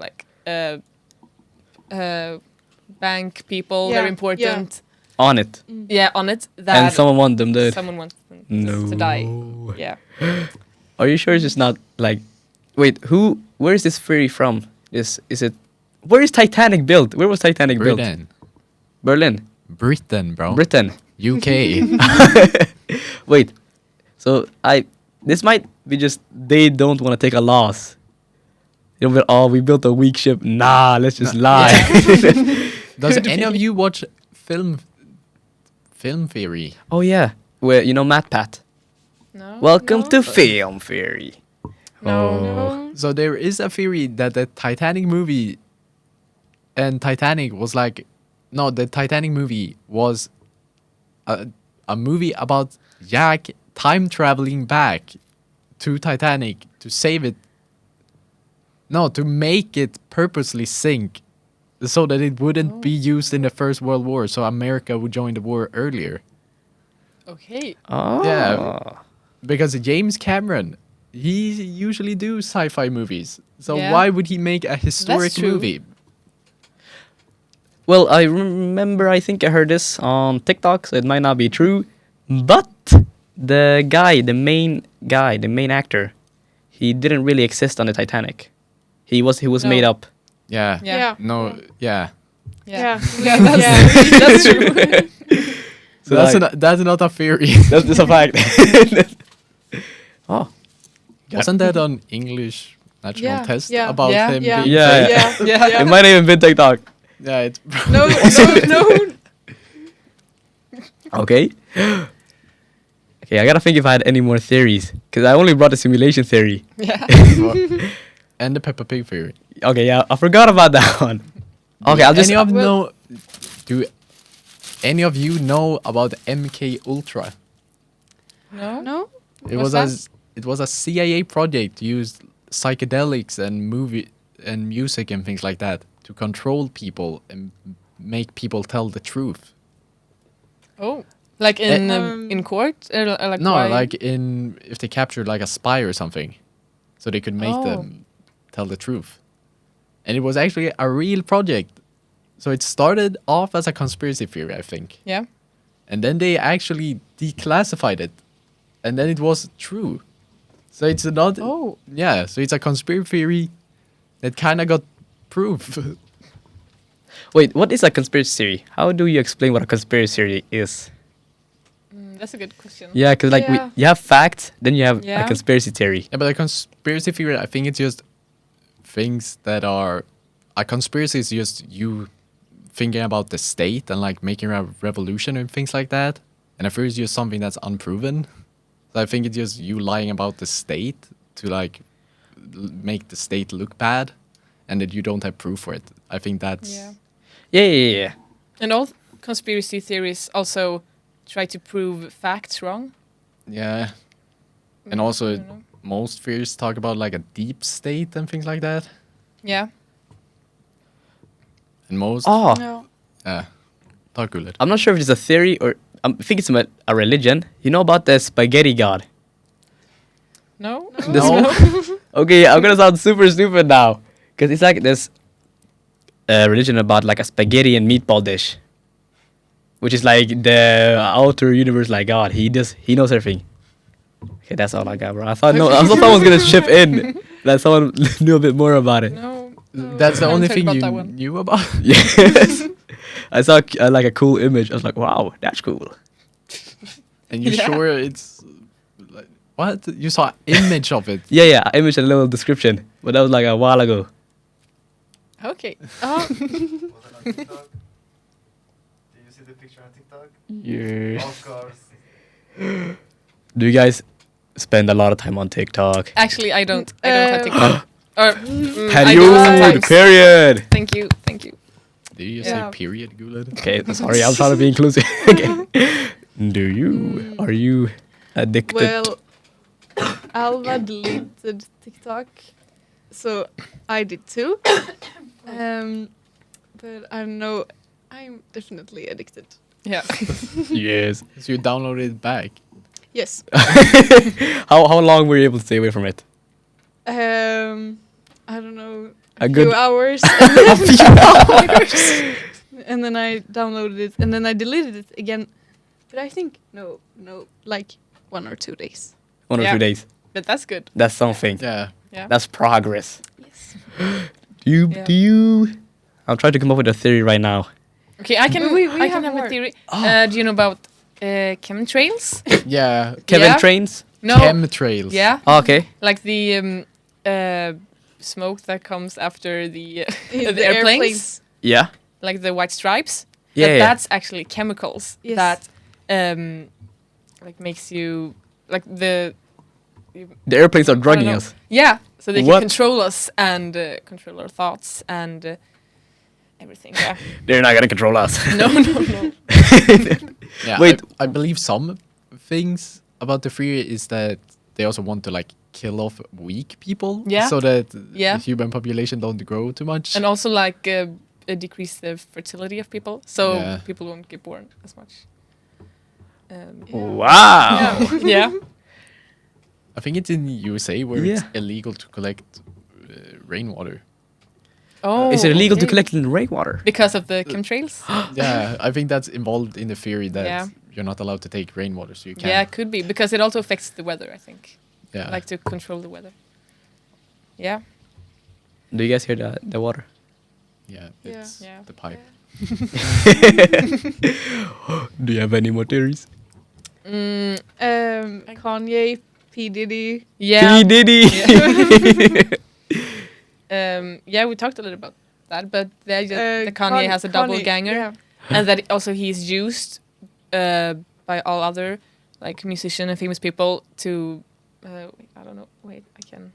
bank people, Yeah, very important, On it. on it. That And someone wanted them dead. someone wants them No. to die. Yeah. Are you sure it's just not like... Wait, where is this theory from? Is it... Where is Titanic built? Where was Titanic built? Britain. Berlin. Britain, bro. Britain. UK. Wait. So this might be just they don't want to take a loss. They'll be, oh, we built a weak ship. Nah, let's just lie. Does any of you watch film theory? Oh yeah. Where Matt Pat. No. Welcome No. to Film Theory. No. Oh. So there is a theory that the Titanic movie and Titanic was like, no, the Titanic movie was a movie about Jack time traveling back to Titanic to save it. No, to make it purposely sink so that it wouldn't be used in the First World War, so America would join the war earlier. Okay. Oh. Yeah. Because James Cameron, he usually do sci-fi movies. So Yeah. why would he make a historic true. movie? Well, I remember, I think I heard this on TikTok, so it might not be true. But the main actor, he didn't really exist on the Titanic. He was No. made up. Yeah. Yeah. No, yeah. Yeah. Yeah. That's true. So like- that's not a theory. That's a fact. Oh. Wasn't that on English National Yeah, Test yeah. about Yeah. him Yeah. being Yeah. fake? Yeah. It might have even been TikTok. Yeah, it's No, no. Okay. Okay, I gotta think if I had any more theories. Because I only brought the simulation theory. Yeah. and the Peppa Pig theory. Okay, yeah, I forgot about that one. Okay, I'll just... Do any of you know about MK Ultra? No. No? It What's was a CIA project to use psychedelics and music and things like that to control people and make people tell the truth. Oh. Like in court? Or like No, why? like if they captured like a spy or something, so they could make them tell the truth. And it was actually a real project. So it started off as a conspiracy theory, I think. Yeah. And then they actually declassified it. And then it was true. So it's not... Oh. Yeah, so it's a conspiracy theory that kind of got proof. Wait, what is a conspiracy theory? How do you explain what a conspiracy theory is? That's a good question. Yeah, because like Yeah. you have facts, then you have a Yeah. conspiracy theory. Yeah, but a conspiracy theory, I think it's just things that are... A conspiracy is just you thinking about the state and like making a revolution and things like that. And a theory is just something that's unproven. So I think it's just you lying about the state to like make the state look bad and that you don't have proof for it. I think that's... Yeah. Yeah. And all conspiracy theories also try to prove facts wrong. Yeah. And I also don't know. most theories talk about like a deep state and things like that. Yeah. And most... Oh, No. Yeah. Talk good. I'm not sure if it's a theory or I think it's a religion. You know about the spaghetti god? No? This Okay, I'm gonna sound super stupid now. Because it's like this religion about like a spaghetti and meatball dish. Which is like the outer universe like God. He knows everything. Okay, that's all I got, bro. I thought someone was gonna chip in. That someone knew a bit more about it. No. That's the I only haven't heard thing about you that one. knew about? Yes. I saw like a cool image. I was like, wow, that's cool. And you Yeah. sure it's... Like, what? You saw an image of it? Yeah, image and a little description. But that was like a while ago. Okay. Oh, Was it on TikTok? Did you see the picture on TikTok? Yeah. Of course. Do you guys spend a lot of time on TikTok. Actually, I don't. I don't have TikTok. Or I do Period. sometimes. Period. Thank you. Thank you. Did you Yeah. say period, Gulad? Okay, sorry, I'm trying to be inclusive. Okay. Do you? Are you addicted? Well, Alva deleted TikTok, so I did too. But I know I'm definitely addicted. Yeah. Yes. So you downloaded it back. Yes. How long were you able to stay away from it? I don't know. A Few good- hours. A few hours. And then I downloaded it, and then I deleted it again. But I think no, like 1 or 2 days. 1 or Yeah. 2 days. But that's good. That's something. Yeah. Yeah. That's progress. Yes. Yeah. Do you? I'm trying to come up with a theory right now. Okay, I can. We I can have have more. a theory. Do you know about chemtrails? Yeah. Kevin Yeah. trains. No. Chemtrails. Yeah. Oh, okay. Like the smoke that comes after the The airplanes. Yeah. Like the white stripes. Yeah. But yeah. that's actually chemicals Yes. that like makes you like The airplanes are I don't drugging know. us. Yeah, so they What? can control us and control our thoughts and everything. Yeah. They're not gonna control us. no. Yeah. Wait. I believe some things about the theory is that they also want to like kill off weak people. Yeah. So that Yeah. the human population don't grow too much. And also like decrease the fertility of people, so Yeah. people won't get born as much. Wow. Yeah. I think it's in USA where it's Yeah. illegal to collect rainwater. Oh. Is it illegal to okay. collect in rainwater? Because of the chemtrails? Yeah, I think that's involved in the theory that Yeah. you're not allowed to take rainwater, so you can't. Yeah, it could be because it also affects the weather. I think, Yeah. like to control the weather. Yeah. Do you guys hear the water? Yeah, Yeah. it's Yeah. the pipe. Do you have any more theories? Kanye, P Diddy. Yeah. P Diddy. Yeah, we talked a little about that, but the Kanye Kanye- has a Kanye, doppelganger, yeah. and that also he's used by all other like musician and famous people to. I don't know. Wait, I can.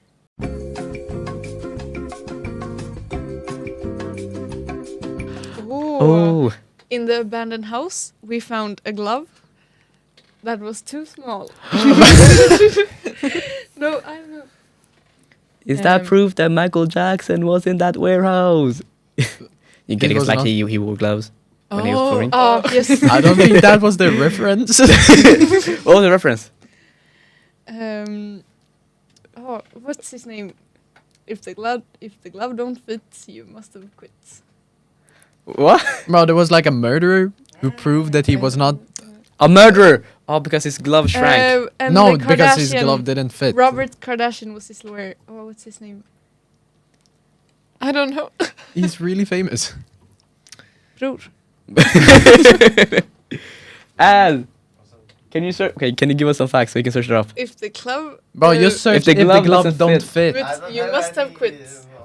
Ooh. Oh. In the abandoned house, we found a glove that was too small. No, I don't know. Is that Um, proof that Michael Jackson was in that warehouse? You getting us was like not- he wore gloves when he was touring? Oh, yes. I don't think that was the reference. What was the reference? Oh, what's his name? If the glove don't fit, you must have quit. What? Bro, there was like a murderer who proved that he was not. A murderer! Oh, because his glove shrank. And No, the because his Kardashian- glove didn't fit. Robert Kardashian was his lawyer. Oh, what's his name? I don't know. He's really famous. Bror. Al, can you search? Okay, can you give us some facts so we can search it up? If the glove. Bro, just search if the if the glove glove doesn't don't fit. fit. But you must have quit.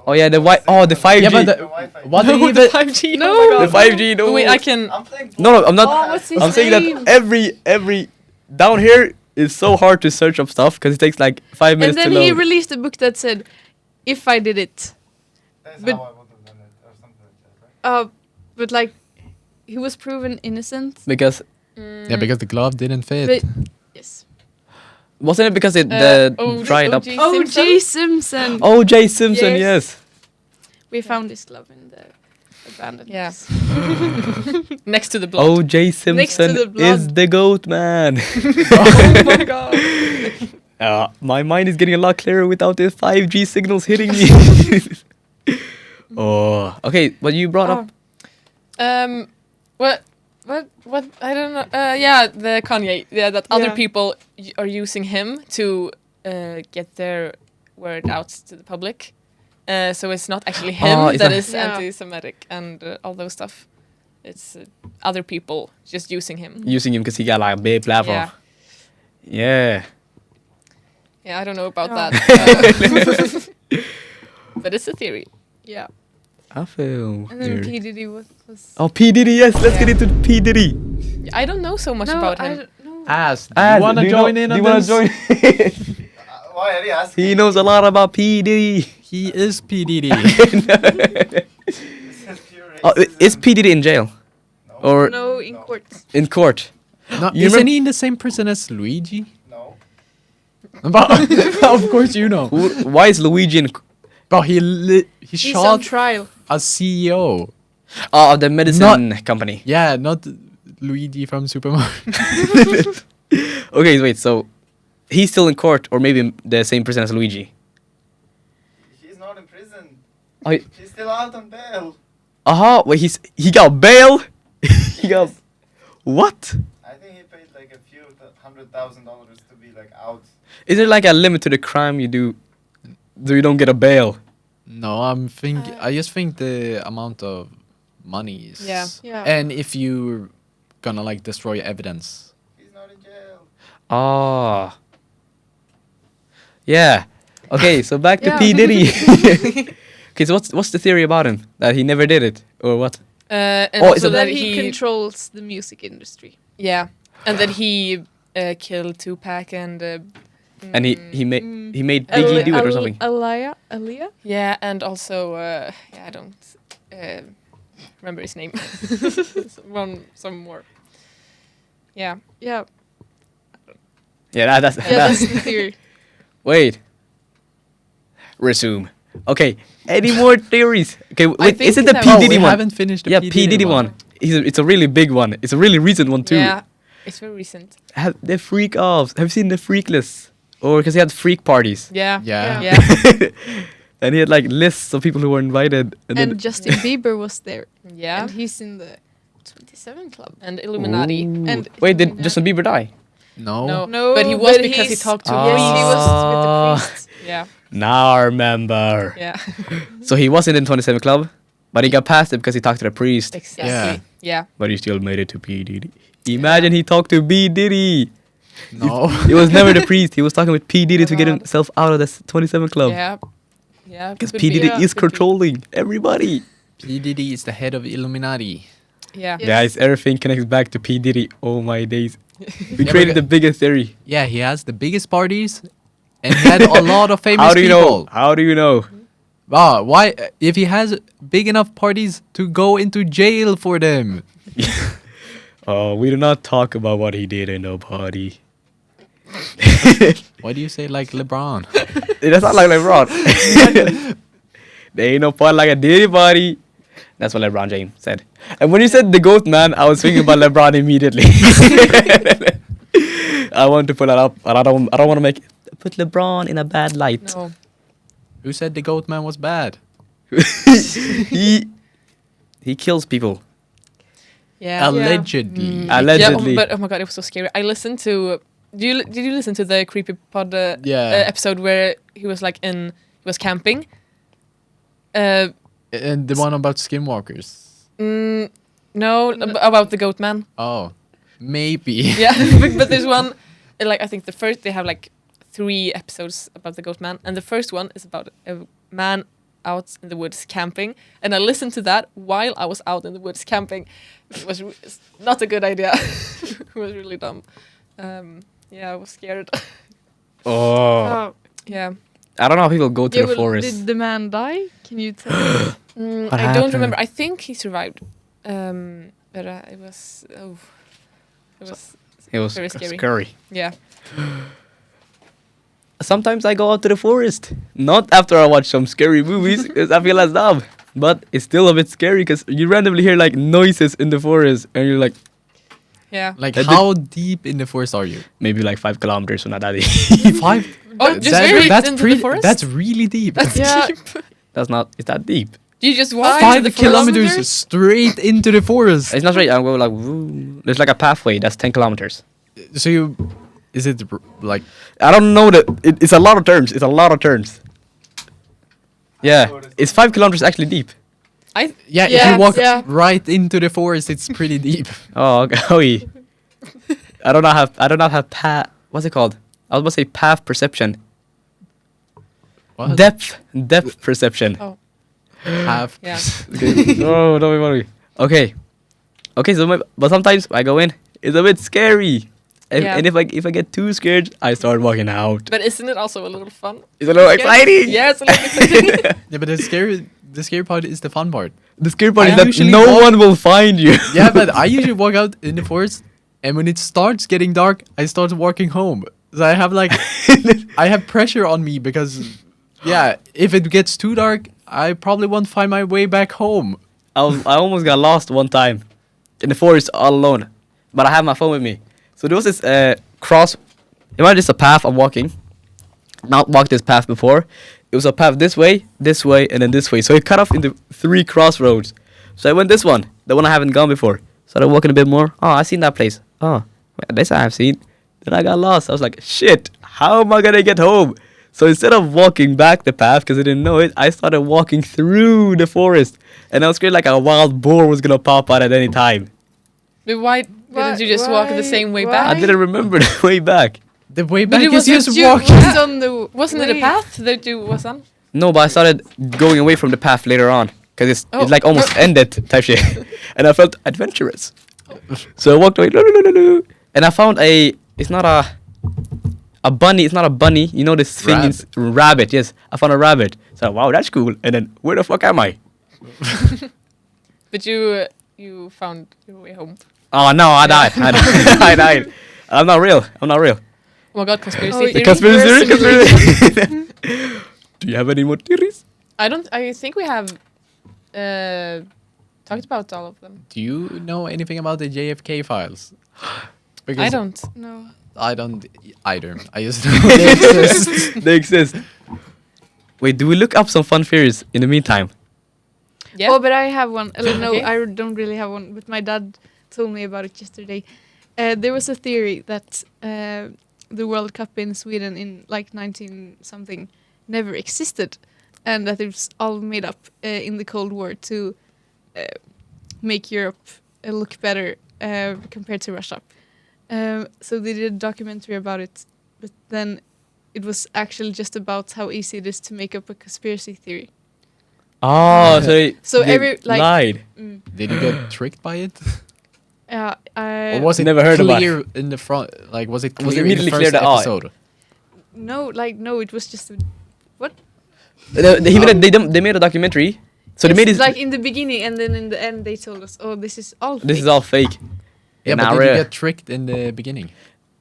Oh yeah, the the 5G. Yeah, but what did he the even? 5G. No. Oh my the God. 5G. No, Wait, I can. I'm playing. No, I'm not. Oh, what's his I'm saying name? that every down here is so hard to search up stuff because it takes like 5 minutes And then to he load. released a book that said, "If I did it." That's But- how I would have done it, or something like that, right? But like, he was proven innocent. Because Yeah, because the glove didn't fit. But yes. wasn't it because it the dried up? O.J. O.J. Simpson. O.J. Simpson, Yes. yes. We found this glove in the abandoned Yeah. house. Next to the blood. O.J. Next to Simpson the blood. is the goat man. Oh my God. My mind is getting a lot clearer without the 5G signals hitting me. Oh, okay. But you brought up. What? I don't know. Yeah, the Kanye. Yeah, that other Yeah. people are using him to get their word out to the public. So it's not actually him Oh, it's that not- is Yeah. anti-Semitic and all those stuff. It's other people just using him. Using him because he got like a big platform. Yeah. Yeah. Yeah, I don't know about Oh. that. But it's a theory. Yeah. I feel. And then weird. P Diddy was. Oh, P Diddy. Yes, let's get into P Diddy. I don't know so much no, about I him. don't know. Ask. Do you want to join in on this? Why are you asking? He knows a lot about P Diddy. He is P Diddy. Is P Diddy in jail or No, in court. in court? No, You isn't remem- he in the same prison as Luigi? No. But of course you know. Why is Luigi in? But he He's on shot trial. a CEO. Oh, the medicine company. Yeah, not Luigi from Super Mario. Okay, wait. So he's still in court, or maybe the same prison as Luigi. He's not in prison. Oh, He's still out on bail. wait. He got bail. He got what? I think he paid like a few $100,000 to be like out. Is there like a limit to the crime you do? So you don't get a bail. No, I just think the amount of money is. Yeah. Yeah. And if you're gonna like destroy evidence. He's not in jail. Ah. Yeah. Okay, so back to Yeah. P Diddy. Okay, so what's the theory about him? That he never did it, or what? And Oh, also is That that he controls the music industry. yeah, and that he killed Tupac and And he made Biggie do it or something. Aaliyah? yeah, and also yeah, I don't remember his name. Some more. Yeah. Yeah. Yeah, that's Yeah, that's the theory. Wait. Resume. Okay. Any more theories? Okay, wait. think Is it the that- P Oh, Diddy we one? haven't finished the Yeah, P Diddy one. It's a really big one. It's a really recent one too. Yeah, it's very recent. Have the freak offs. Have you seen the freak lists? Or because he had freak parties. Yeah. Yeah. Yeah. And he had like lists of people who were invited. And, And then Justin Bieber was there. Yeah. And he's in the 27 Club. And Illuminati. Ooh. And wait, did Illuminati. Justin Bieber die? No. No. No, But he was but because he he's- talked to Ah. Yes, he was with the Ah. priests. Yeah. Now I remember. Yeah. So he wasn't in 27 Club, but he got past it because he talked to the priest. Exactly. Yeah. But he still made it to P Diddy. Imagine he talked to B Diddy. No. It was never the priest. He was talking with P Diddy Oh to get God. himself out of the 27 Club. Yeah. Yeah. Because could P be. Diddy yeah, is could be. controlling everybody. P Diddy is the head of Illuminati. Yeah. Yes. Guys, everything connects back to P Diddy. Oh my days. We Yeah, created but- the biggest theory. Yeah, he has the biggest parties, and he had a lot of famous How do you people. know? How do you know? Why? If he has big enough parties to go into jail for them. Oh, we do not talk about what he did in the party. Why do you say like LeBron? That's not like LeBron. There ain't no party like a Diddy party. That's what LeBron James said. And when you said the GOAT man, I was thinking about LeBron immediately. I want to put that up, and I don't want to put LeBron in a bad light. No. Who said the Goat Man was bad? he kills people. Yeah. Allegedly. Allegedly. Yeah, but oh my god, it was so scary. I listened to. Did you listen to the creepy pod Yeah. episode where he was like he was camping? And the one about skinwalkers. No, about the goat man. Oh, maybe. Yeah, but there's one. Like I think they have like 3 episodes about the goat man, and the first one is about a man out in the woods camping, and I listened to that while I was out in the woods camping. It was not a good idea. It was really dumb. Yeah, I was scared. Oh. Oh. Yeah. I don't know how people go to Yeah, the well, forest. did the man die? Can you tell? I don't happened? remember. I think he survived. But it was It was very scary. scary. Yeah. Sometimes I go out to the forest. Not after I watch some scary movies, because I feel as dumb. But it's still a bit scary because you randomly hear like noises in the forest, and you're like, Yeah. Like, That how deep in the forest are you? maybe like 5 kilometers, so not that deep. 5? Oh, just very that's into the forest? That's really deep. Yeah. That's not. Is that deep? Do you just walk 5 into the kilometers forest? straight into the forest. It's not straight. I'm going like. Woo. There's like a pathway that's 10 kilometers. So you, is it like? I don't know that. It's a lot of turns. It's a lot of turns. Yeah, is 5 kilometers actually deep? Yeah, if Yeah, you walk yeah. right into the forest, it's pretty deep. Oh, okay. Oh, yeah. I do not have path. What's it called? I was about to say path perception. What? Depth perception. Oh. Half. Yeah. Okay. No, don't worry. Okay. Okay. So, but sometimes I go in. It's a bit scary, Yeah. And if I get too scared, I start walking out. But isn't it also a little fun? It's a little Yeah. exciting. Yeah, it's a little exciting. Yeah, but the scary part is the fun part. The scary part I is that usually no walk- one will find you. Yeah, but I usually walk out in the forest, and when it starts getting dark, I start walking home. So I have like, I have pressure on me because, yeah, if it gets too dark, I probably won't find my way back home. I almost got lost one time in the forest all alone, but I had my phone with me. So there was this cross. Imagine it's a path I'm walking. Not walked this path before. It was a path this way, and then this way. So it cut off into 3 crossroads. So I went this one, the one I haven't gone before. Started walking a bit more. Oh, I've seen that place. Oh, this I have seen. Then I got lost. I was like, shit, how am I gonna get home? So instead of walking back the path because I didn't know it, I started walking through the forest. And I was scared like a wild boar was gonna pop out at any time. But why didn't you just walk the same way back? I didn't remember the way back. The way But back it was is just You walking. was on the Wasn't it a way. path that you was on? No, but I started going away from the path later on because it's Oh. like almost ended type shit, and I felt adventurous. So I walked away, and I found it's not a bunny. It's not a bunny. You know this thing is rabbit. Yes, I found a rabbit. So wow, that's cool. And then where the fuck am I? But you found your way home. Oh no, I died. I died. I died. I'm not real. I'm not real. Oh my god, conspiracy Oh, theory. The conspiracy theory. Personally. Conspiracy. Do you have any more theories? I think we have talked about all of them. Do you know anything about the JFK files? I don't. No. I don't either. I just know they exist. They exist. Wait, do we look up some fun theories in the meantime? Yeah. Oh, but I have one. No, Okay. I don't really have one. But my dad told me about it yesterday. There was a theory that the World Cup in Sweden in like 19 something never existed, and that it was all made up in the Cold War to make Europe look better compared to Russia. So they did a documentary about it, but then it was actually just about how easy it is to make up a conspiracy theory. Oh, So they every like lied. Did you get tricked by it? Or was it Never heard about clear in the front? Like, was it clear Was in immediately the clear first that, oh, episode? no, it was just a, what? They made a documentary. So they made It's this. like in the beginning, and then in the end they told us, "Oh, this is all." This is fake." all fake. Yeah, Nah, but did you real. get tricked in the beginning?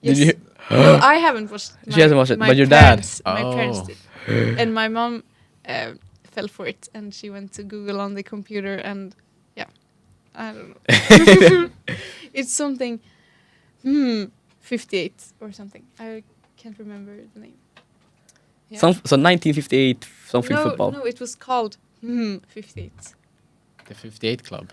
Yes. Did you? No, I haven't watched. She hasn't watched it, my but your dad. parents- My parents Oh. did, and my mom fell for it, and she went to Google on the computer, and yeah, I don't know. It's something, 58 or something. I can't remember the name. Yeah. So 1958 something no, football. no, it was called 58. The 58 Club.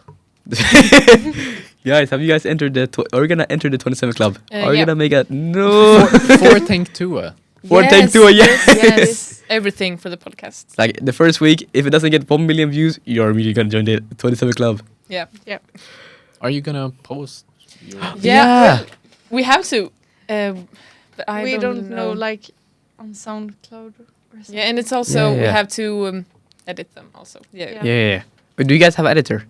Guys, have you guys entered the? Are we gonna enter the 27 club? Are we yeah. gonna make a no? For Tänk, Tuah. For Tänk, Tuah, yes. Yes. Everything for the podcast. Like the first week, if it doesn't get 1 million views, you're immediately gonna join the 27 club. Yeah. Are you gonna post your... Yeah. We have to. But I We don't don't know, like on SoundCloud or something. Yeah, and it's also we Yeah. have to edit them also. Yeah. Yeah. But do you guys have an editor?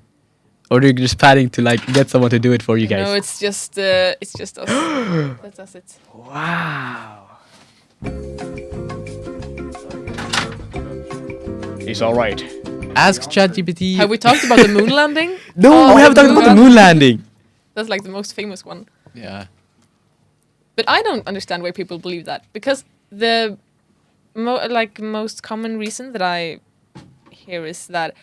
Or are you just planning to like get someone to do it for you guys? No, it's just us. That's us. It's Wow. It's all right. Ask ChatGPT. have we talked about the moon landing? No, Oh, we haven't talked about the moon landing. That's like the most famous one. Yeah. But I don't understand why people believe that, because the most common reason that I hear is that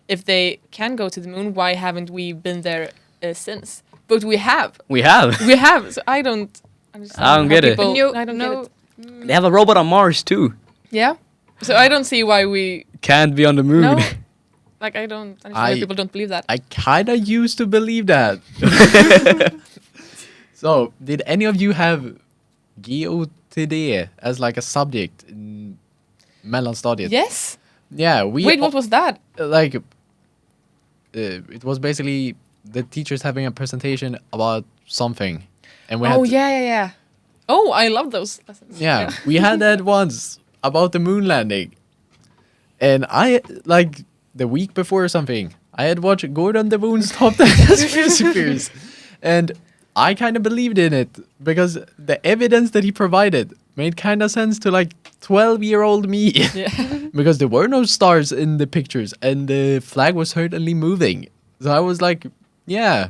if they can go to the moon, why haven't we been there since? But we have. We have. We have. So I don't understand. I don't how get it. people- No, I don't no, get it. They have a robot on Mars too. Yeah. So I don't see why we. Can't be on the moon. No. Like I don't understand why I- people don't believe that. I kinda used to believe that. So, did any of you have GOTD as like a subject in mellanstadiet? Yes. Yeah, we... Wait, what was that? Like, it was basically the teachers having a presentation about something. And we Oh had yeah. Oh, I love those lessons. Yeah, we had that once about the moon landing. And I, like, the week before or something, I had watched Gordon the Moon's Top 10 Conspiracy Theories. And I kind of believed in it because the evidence that he provided made kind of sense to like 12-year-old me. Yeah. Because there were no stars in the pictures and the flag was certainly moving. So I was like, yeah.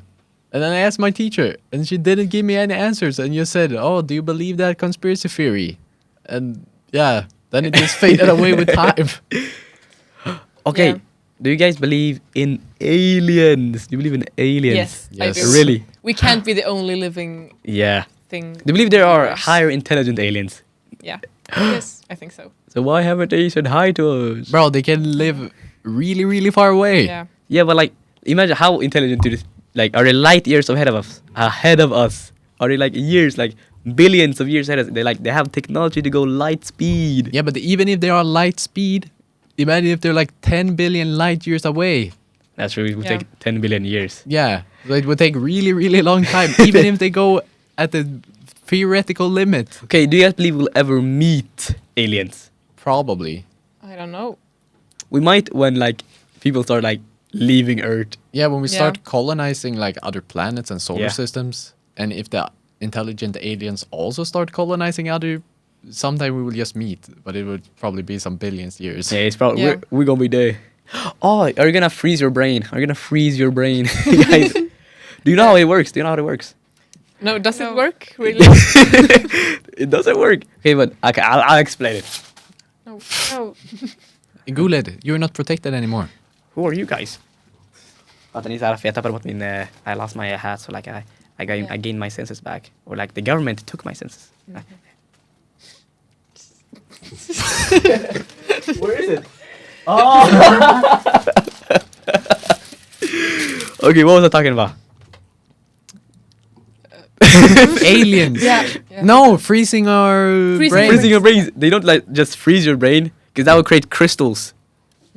And then I asked my teacher and she didn't give me any answers and just said, oh, do you believe that conspiracy theory? And yeah, then it just faded away with time. Okay. Yeah. Do you guys believe in aliens? Do you believe in aliens? Yes. I Yes. do. Really? We can't be the only living Yeah. thing. Do you believe there are universe. higher intelligent aliens? Yeah. Yes. I think so. So why haven't they said hi to us? Bro, they can live really, really far away. Yeah. Yeah, but like, imagine how intelligent do this? Like, are they light years ahead of us? Ahead of us? Are they like years, like billions of years ahead of us? They have technology to go light speed. Yeah, but even if they are light speed, imagine if they're like 10 billion light years away. That's true. It would Yeah. take 10 billion years. Yeah, so it would take really, really long time, even if they go at the theoretical limit. Okay, do you guys believe we'll ever meet aliens? Probably. I don't know. We might when like people start like leaving Earth. Yeah, when we Yeah. start colonizing like other planets and solar Yeah. systems, and if the intelligent aliens also start colonizing other, sometime we will just meet, but it would probably be some billions years. Yeah, it's probably Yeah. we're gonna be there. Oh, are you gonna freeze your brain? Are you gonna freeze your brain, guys? Do you know how it works? Do you know how it works? No, does it No. work? Really? It doesn't work. Okay, but okay, I'll explain it. no. No. Guled, you're not protected anymore. Who are you guys? Vänta, ni är såhär, för jag tappade bort min... I lost my hat, so like I gained my senses back. Or like the government took my senses. Where is it? Oh! Okay, what was I talking about? Aliens. Yeah. Yeah. No, freezing our Freezing brains. Freezing your brain. They don't like just freeze your brain, because that would create crystals.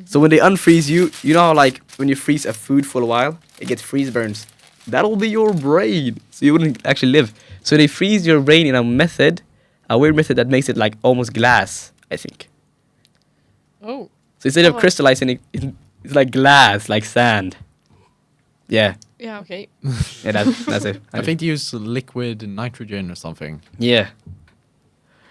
So when they unfreeze you, you know how like when you freeze a food for a while, it gets freeze burns. That'll be your brain. So you wouldn't actually live. So they freeze your brain in a method, a weird method that makes it like almost glass, I think. Oh. So instead of Oh. crystallizing it, it's like glass, like sand. Yeah, Yeah. Okay. yeah, that's it. I think they use liquid nitrogen or something. Yeah.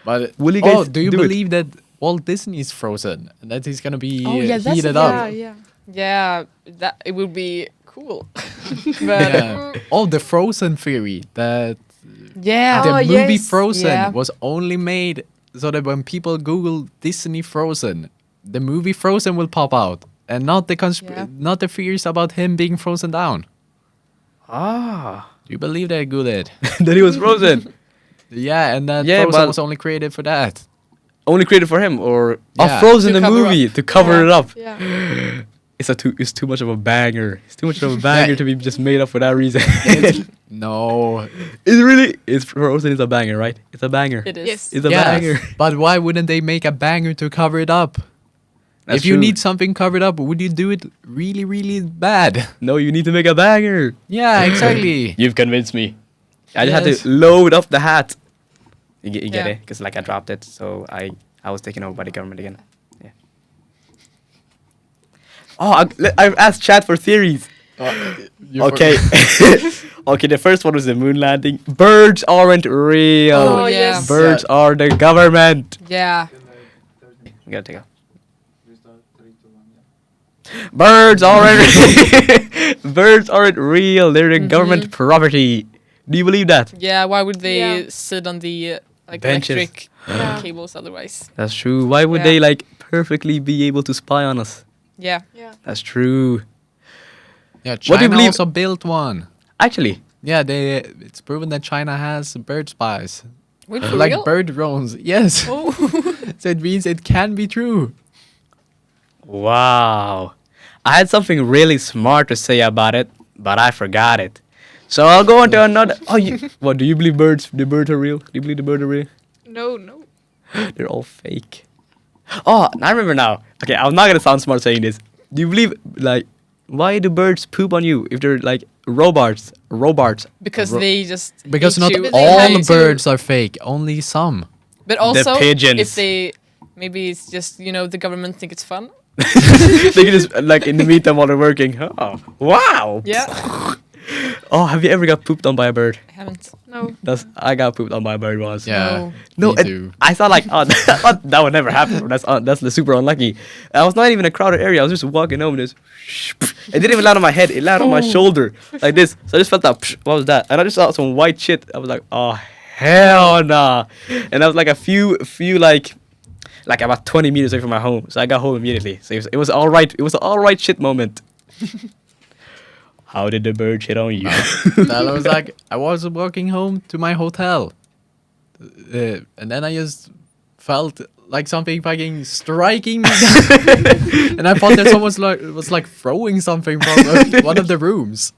But Will you oh, guys do you do it? believe that Walt Disney is frozen and that he's gonna be Oh, yeah, that's heated a- up? Yeah. Yeah. Yeah. That it would be cool. but Yeah. Oh, the Frozen theory that yeah. the Oh, movie yes. Frozen Yeah. was only made so that when people Google Disney Frozen, the movie Frozen will pop out, and not the Yeah. not the fears about him being frozen down. Ah. Do you believe that, Guled? That he was frozen. Yeah, and that Yeah, Frozen but- was only created for that. Only created for him, or Yeah. Frozen To the cover movie up. to cover Yeah. it up. Yeah. It's too much of a banger. It's too much of a banger to be just made up for that reason. No. It's Frozen is a banger, right? It's a banger. It is. Yes. It's a Yes, banger. but why wouldn't they make a banger to cover it up? That's if you true. need something covered up, would you do it really, really bad? No, you need to make a banger. Yeah, exactly. You've convinced me. I just had Yes. to load up the hat. You get Yeah. it? Because like I dropped it, so I was taken over by the government again. Yeah. Oh, I've asked chat for theories. Okay. Okay, the first one was the moon landing. Birds aren't real. Oh, yes. yeah. Birds are the government. Yeah. We gotta take out. We start 3, 2, 1, yeah. Birds aren't Birds aren't real. They're the government property. Do you believe that? Yeah. Why would they Yeah. sit on the like Benches. electric Yeah. cables otherwise? That's true. Why would Yeah. they like perfectly be able to spy on us? Yeah. Yeah. That's true. Yeah, What do you China believe- also built one. Actually, Yeah, it's proven that China has bird spies. Wait, for Like real? bird drones. Yes. Oh. So it means it can be true. wow. I had something really smart to say about it, but I forgot it. So I'll go on to another. Oh, what? Do you believe birds? The birds are real? Do you believe the birds are real? No. No. They're all fake. Oh, I remember now. Okay, I'm not gonna sound smart saying this. Do you believe like why do birds poop on you if they're like robots? Robots. Because they just Because eat not you. all They the have to- birds are fake, only some. But also, pigeons. if they maybe it's just the government think it's fun. They can just like in the meantime while they're working. Oh, wow. Yeah. Oh, have you ever got pooped on by a bird? I haven't. No. I got pooped on by a bird once. Yeah. No, me and too. I thought like, oh, that would never happen. That's super unlucky. I was not even in a crowded area. I was just walking home and just, it didn't even land on my head. It landed on my shoulder like this. So I just felt that. What was that? And I just saw some white shit. I was like, oh hell nah. And I was like a few like about 20 meters away from my home. So I got home immediately. So it was all right. It was an all right shit moment. How did the bird shit on you? That was like, I was walking home to my hotel. And then I just felt like something fucking striking me. And I thought that someone was like throwing something from one of the rooms.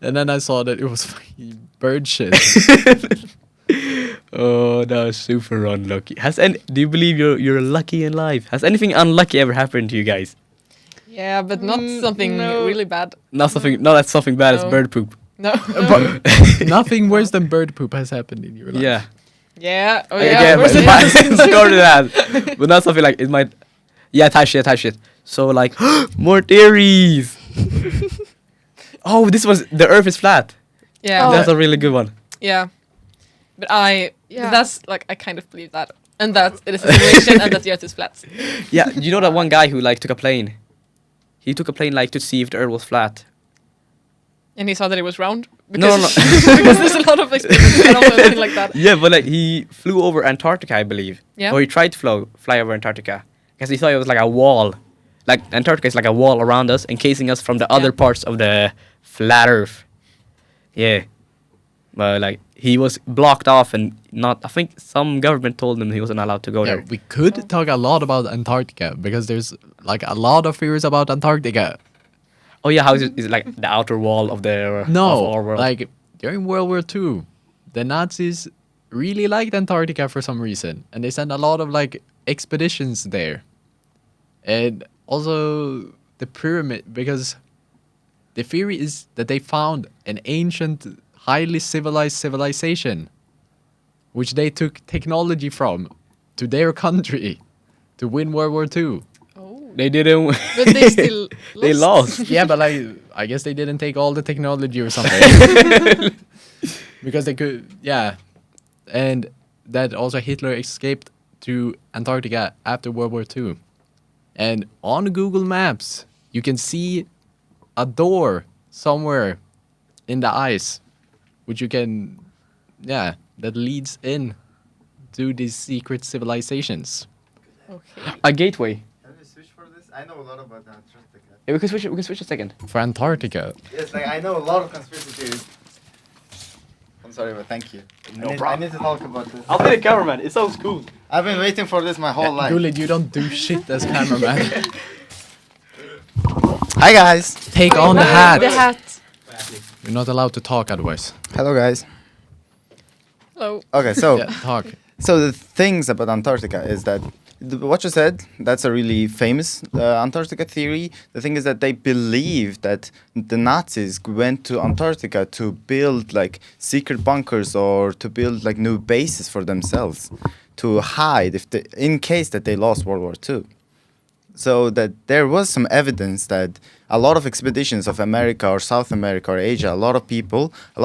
And then I saw that it was fucking bird shit. Oh, that was super unlucky. Do you believe you're lucky in life? Has anything unlucky ever happened to you guys? Yeah, but not something no. really bad. That's something bad. It's No. bird poop. No. Nothing worse than bird poop has happened in your life. Yeah. Yeah. Oh Yeah, yeah. but Where's it? let's go to that. But not something like it might. Yeah, type shit. So like more theories. Oh, this was the Earth is flat. Yeah. That's a really good one. Yeah. But Yeah. that's like, I kind of believe that. And that it is a simulation and that the Earth is flat. Yeah, you know that one guy who like took a plane. He took a plane like to see if the Earth was flat. And he saw that it was round. No, Because, because there's a lot of experiments that also think like that. Yeah, but like he flew over Antarctica, I believe. Yeah. Or he tried to fly over Antarctica because he thought it was like a wall. Like Antarctica is like a wall around us, encasing us from the other parts of the flat Earth. Yeah. But like he was blocked off and not. I think some government told him he wasn't allowed to go Yeah, there. we could talk a lot about Antarctica because there's like a lot of theories about Antarctica. Oh yeah, how is it like the outer wall of the No, of our world? like during World War II, the Nazis really liked Antarctica for some reason, and they sent a lot of like expeditions there. And also the pyramid, because the theory is that they found an ancient, highly civilized civilization, which they took technology from to their country to win World War II. They didn't. But they still They lost. Yeah, but I guess they didn't take all the technology or something. Because they could, yeah. And that also Hitler escaped to Antarctica after World War II. And on Google Maps, you can see a door somewhere in the ice, which you can, yeah, that leads in to these secret civilizations. Okay. A gateway. Can we switch for this? I know a lot about Antarctica. Yeah, we can switch. We can switch a second. For Antarctica. Yes, like I know a lot of conspiracy theories. I'm sorry, but thank you. No I problem. need to talk about this. I'll be the cameraman. It sounds cool. I've been waiting for this my whole life. Gulid, you don't do shit as cameraman. Hi guys. Take on the The hat. hat. You're not allowed to talk otherwise. Hello guys. Hello. Okay, so Yeah, talk. so the things about Antarctica is that what you said, that's a really famous Antarctica theory. The thing is that they believe that the Nazis went to Antarctica to build like secret bunkers or to build like new bases for themselves to hide in case that they lost World War II. So that there was some evidence that a lot of expeditions of America or South America or Asia, a lot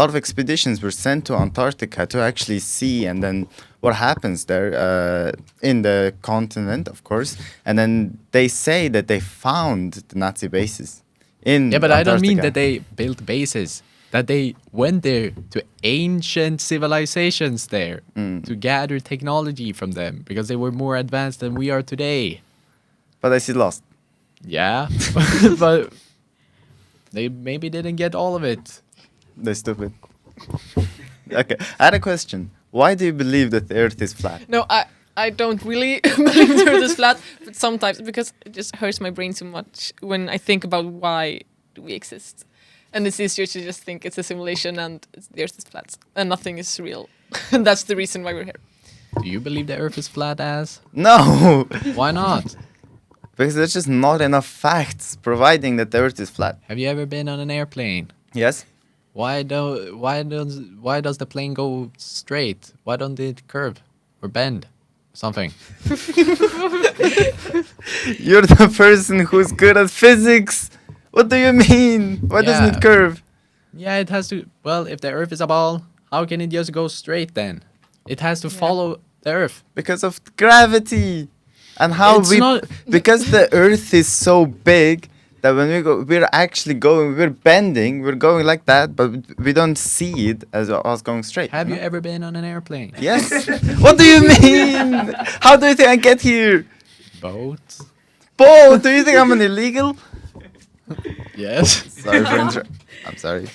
of expeditions were sent to Antarctica to actually see and then what happens there in the continent, of course. And then they say that they found the Nazi bases in Yeah, but I don't mean Antarctica. that they built bases. That they went there to ancient civilizations there to gather technology from them because they were more advanced than we are today. But they still lost. Yeah, but they maybe didn't get all of it. They're stupid. Okay, I had a question. Why do you believe that the Earth is flat? No, I don't really believe the Earth is flat, but sometimes because it just hurts my brain so much when I think about why do we exist. And it's easier to just think it's a simulation and the Earth is flat and nothing is real. And that's the reason why we're here. Do you believe the Earth is flat, ass? No! Why not? Because there's just not enough facts providing that the Earth is flat. Have you ever been on an airplane? Yes? Why does the plane go straight? Why don't it curve or bend? Something. You're the person who's good at physics! What do you mean? Why doesn't Yeah. it curve? Yeah, it has to. Well, if the Earth is a ball, how can it just go straight then? It has to follow the Earth. Because of gravity. And how It's not- because the Earth is so big that when we go, we're actually going, we're bending, we're going like that, but we don't see it as us going straight. Have no? you ever been on an airplane? Yes. What do you mean? How do you think I get here? Boat? Bo, do you think I'm an illegal? Yes. Sorry for I'm sorry.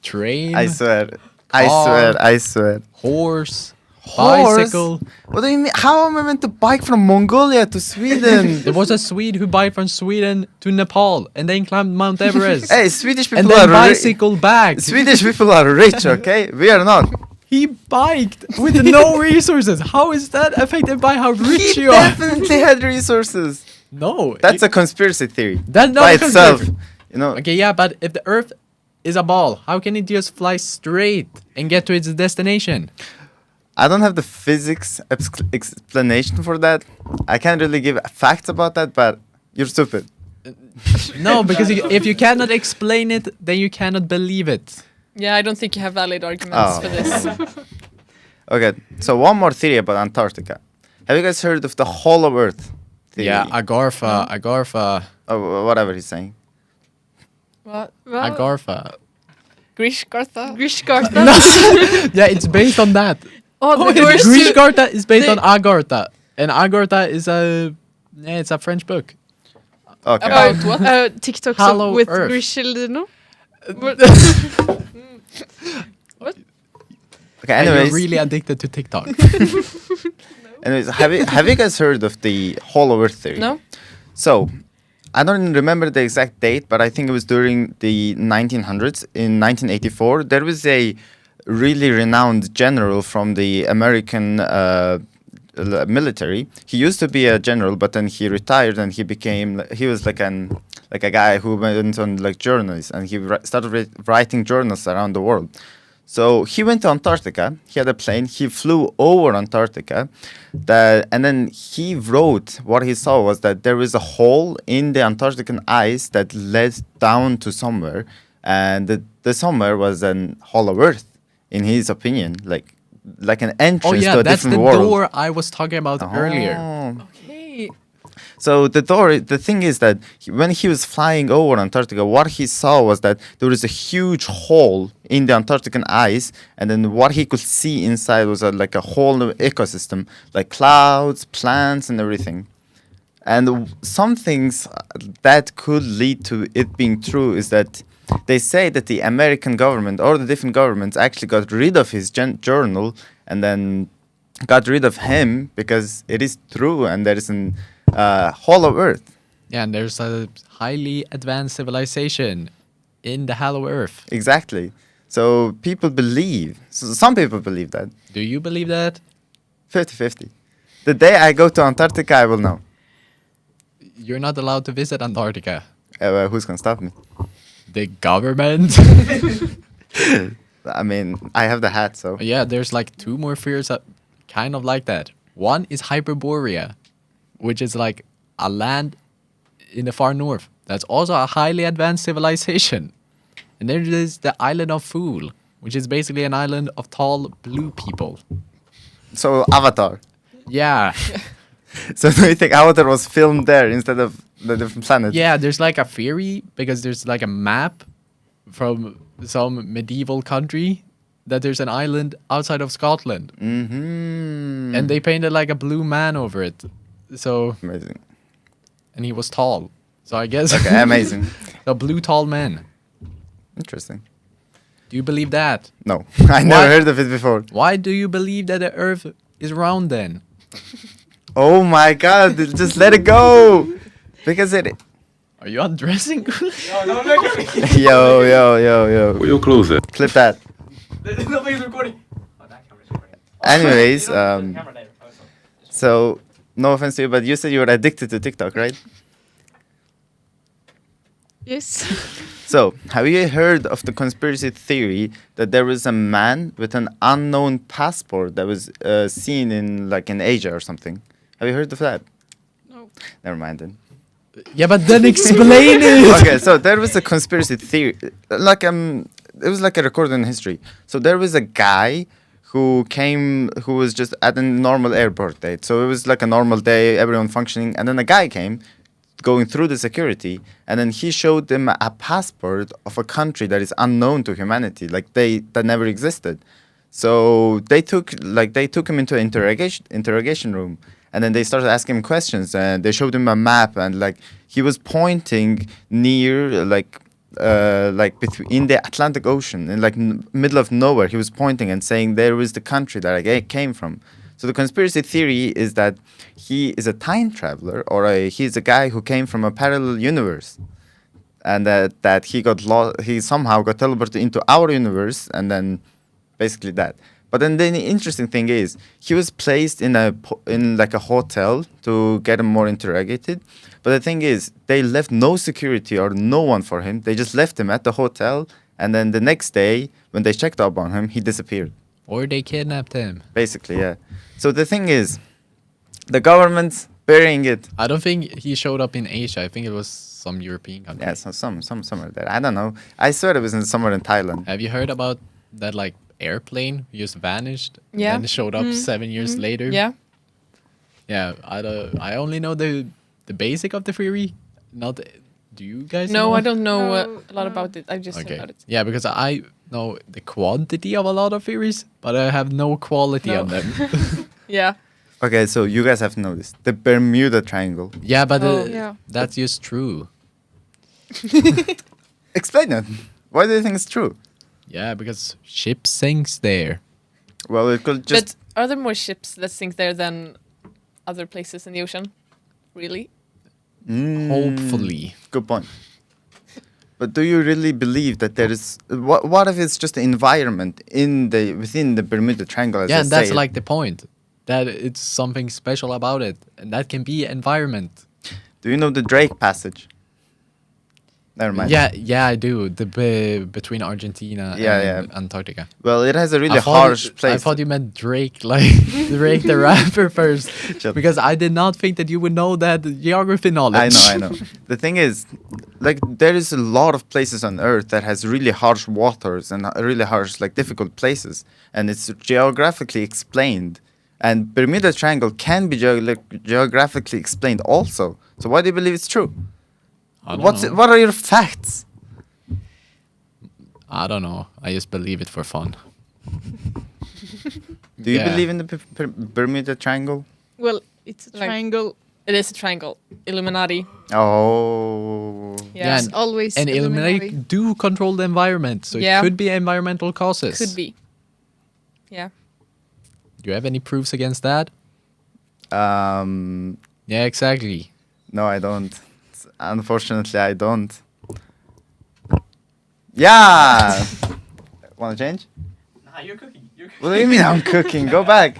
Train? I swear. I Car. swear. I swear. Horse? Horse? Bicycle? What do you mean? How am I meant to bike from Mongolia to Sweden? There was a Swede who biked from Sweden to Nepal and then climbed Mount Everest. Hey, Swedish people and then are bicycle back. Swedish people are rich, okay? We are not. He biked with no resources. How is that affected by how rich He you are? definitely had resources. No. That's a conspiracy theory. That's not by a itself. conspiracy. You know. Okay, yeah, but if the Earth is a ball, how can it just fly straight and get to its destination? I don't have the physics explanation for that. I can't really give facts about that, but you're stupid. No, because if you cannot explain it, then you cannot believe it. Yeah, I don't think you have valid arguments Oh. for this. Okay, so one more theory about Antarctica. Have you guys heard of the Hollow Earth theory? Yeah, Agartha. Oh, whatever he's saying. What? Agartha. Grishgartha? Grishgartha. Yeah, it's based on that. Oh, the worst. Grishgartha is based the- on Agartha. And Agartha is it's a French book. Okay. About what? TikToks Hollow with Earth. Grishildino. Okay. And Anyways, you're really addicted to TikTok. have you guys heard of the Hollow Earth theory? No? So, I don't remember the exact date, but I think it was during the 1900s. In 1984, there was a really renowned general from the American military. He used to be a general, but then he retired and he was like a guy who went on like journals, and he started writing journals around the world. So he went to Antarctica. He had a plane. He flew over Antarctica, and then he wrote what he saw was that there was a hole in the Antarctican ice that led down to somewhere, and the somewhere was an hollow Earth, in his opinion, like an entrance Oh yeah, to a that's the different world. door I was talking about earlier. Oh. Okay. So the thing is that when he was flying over Antarctica, what he saw was that there was a huge hole in the Antarctican ice, and then what he could see inside was like a whole ecosystem, like clouds, plants, and everything. And some things that could lead to it being true is that they say that the American government or the different governments actually got rid of his journal and then got rid of him because it is true and there is an hollow Earth. Yeah, and there's a highly advanced civilization in the hollow Earth. Exactly. So people believe. So some people believe that. Do you believe that? 50-50. The day I go to Antarctica, I will know. You're not allowed to visit Antarctica. Who's gonna stop me? The government. I mean, I have the hat, so. Yeah, there's like two more fears that kind of like that. One is Hyperborea, which is like a land in the far north. That's also a highly advanced civilization. And there is the island of Fool, which is basically an island of tall blue people. So Avatar. Yeah. So do you think Avatar was filmed there instead of the different planet? Yeah, there's like a theory because there's like a map from some medieval country that there's an island outside of Scotland. Mm-hmm. And they painted like a blue man over it. So, Amazing. and he was tall. So I guess Okay, amazing. a blue tall man. Interesting. Do you believe that? No, I never What? heard of it before. Why do you believe that the earth is round then? Oh my god, just let it go. Because it. Are you undressing? Yo, yo, yo, yo. Will you close it? Clip that. Nobody's recording. Oh, that camera's recording. Anyways, Camera there. Oh, sorry. so no offense to you, but you said you were addicted to TikTok, right? Yes. So, have you heard of the conspiracy theory that there was a man with an unknown passport that was seen in Asia or something? Have you heard of that? No. Never mind then. Yeah, but then explain it. Okay, so there was a conspiracy theory, it was like a recorded in history. So there was a guy who was just at a normal airport date. So it was like a normal day, everyone functioning, and then a guy came, going through the security, and then he showed them a passport of a country that is unknown to humanity, like that never existed. So they took him into an interrogation room, and then they started asking him questions, and they showed him a map, and like he was pointing near between in the Atlantic Ocean, in like middle of nowhere. He was pointing and saying there was the country that I came from. So the conspiracy theory is that he is a time traveler, or he's a guy who came from a parallel universe, and that he got lost. He somehow got teleported into our universe, and then basically that. But then the interesting thing is he was placed in like a hotel to get him more interrogated. But the thing is, they left no security or no one for him. They just left him at the hotel, and then the next day when they checked up on him, he disappeared. Or they kidnapped him. Basically, yeah. So the thing is, the government's burying it. I don't think he showed up in Asia. I think it was some European country. Yeah, so somewhere there. I don't know. I swear it was somewhere in Thailand. Have you heard about that like airplane just vanished Yeah. and showed up 7 years later? Yeah. Yeah, I only know the basic of the theory. Not do you guys No, know? I don't know No, a lot no. about it. I just heard Okay. about it. Yeah, because I know the quantity of a lot of theories, but I have no quality No. on them. Yeah. Okay, so you guys have to know this. The Bermuda Triangle. Yeah, but Yeah. that's just true. Explain it. Why do you think it's true? Yeah, because ship sinks there. Well, it could just... But are there more ships that sink there than other places in the ocean? Really? Hopefully. Good point. But do you really believe that there is... What if it's just the environment within the Bermuda Triangle, as Yeah, I and that's say? like the point. That it's something special about it. And that can be environment. Do you know the Drake Passage? Never mind. Yeah, I do. The between Argentina and Antarctica. Well, it has a really I thought harsh place. I thought you meant Drake, like Drake the rapper first, Chill. because I did not think that you would know that geography knowledge. I know. The thing is, like, there is a lot of places on Earth that has really harsh waters and really harsh, like, difficult places, and it's geographically explained. And Bermuda Triangle can be geographically explained also. So why do you believe it's true? I don't know. What are your facts? I don't know. I just believe it for fun. Do you Yeah. believe in the Bermuda Triangle? Well, it's a Like- triangle. It is a triangle. Illuminati. Oh. Yeah. It's always And Illuminati Illuminati. do control the environment, so Yeah. it could be environmental causes. Could be. Yeah. Do you have any proofs against that? Yeah, exactly. No, I don't. Unfortunately, I don't. Yeah. Want to change? Nah, you're cooking. What do you mean I'm cooking? Go back.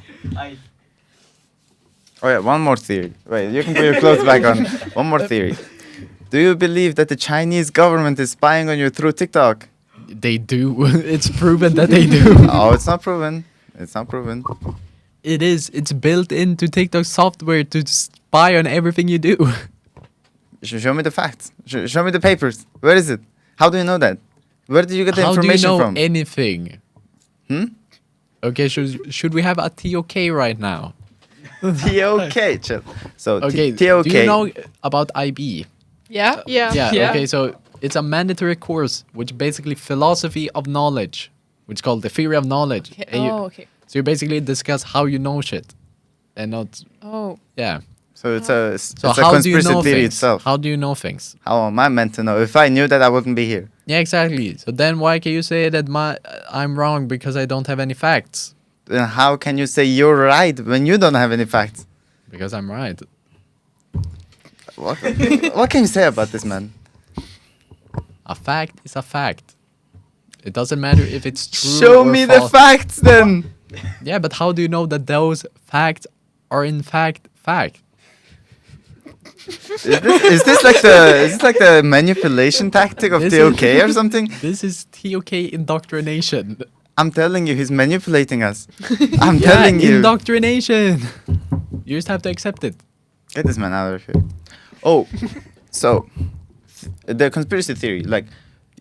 Oh yeah, one more theory. Wait, you can put your clothes back on. One more theory. Do you believe that the Chinese government is spying on you through TikTok? They do. It's proven that they do. Oh, it's not proven. It's not proven. It is. It's built into TikTok software to spy on everything you do. Show me the facts. Show me the papers. Where is it? How do you know that? Where did you get the How do you information know from? anything? Hmm? Okay, should we have a TOK right now? TOK, chill. So Okay, TOK. do you know about IB? Yeah. Yeah. Yeah, okay, so it's a mandatory course, which basically philosophy of knowledge, which is called the theory of knowledge. Okay. And you- Oh, okay. So you basically discuss how you know shit, and not, Oh. yeah. So it's a So it's a how do you conspiracy know theory things? itself. How do you know things? How am I meant to know? If I knew that, I wouldn't be here. Yeah, exactly. So then why can you say that I'm wrong because I don't have any facts? Then how can you say you're right when you don't have any facts? Because I'm right. What, what can you say about this, man? A fact is a fact. It doesn't matter if it's true Show or me the false. facts then. Yeah, but how do you know that those facts are in fact fact? Is this like the manipulation tactic of This TOK is- or something? This is TOK indoctrination. I'm telling you, he's manipulating us. I'm telling you. Indoctrination. You just have to accept it. Get this man out of here. Oh, So, the conspiracy theory, like,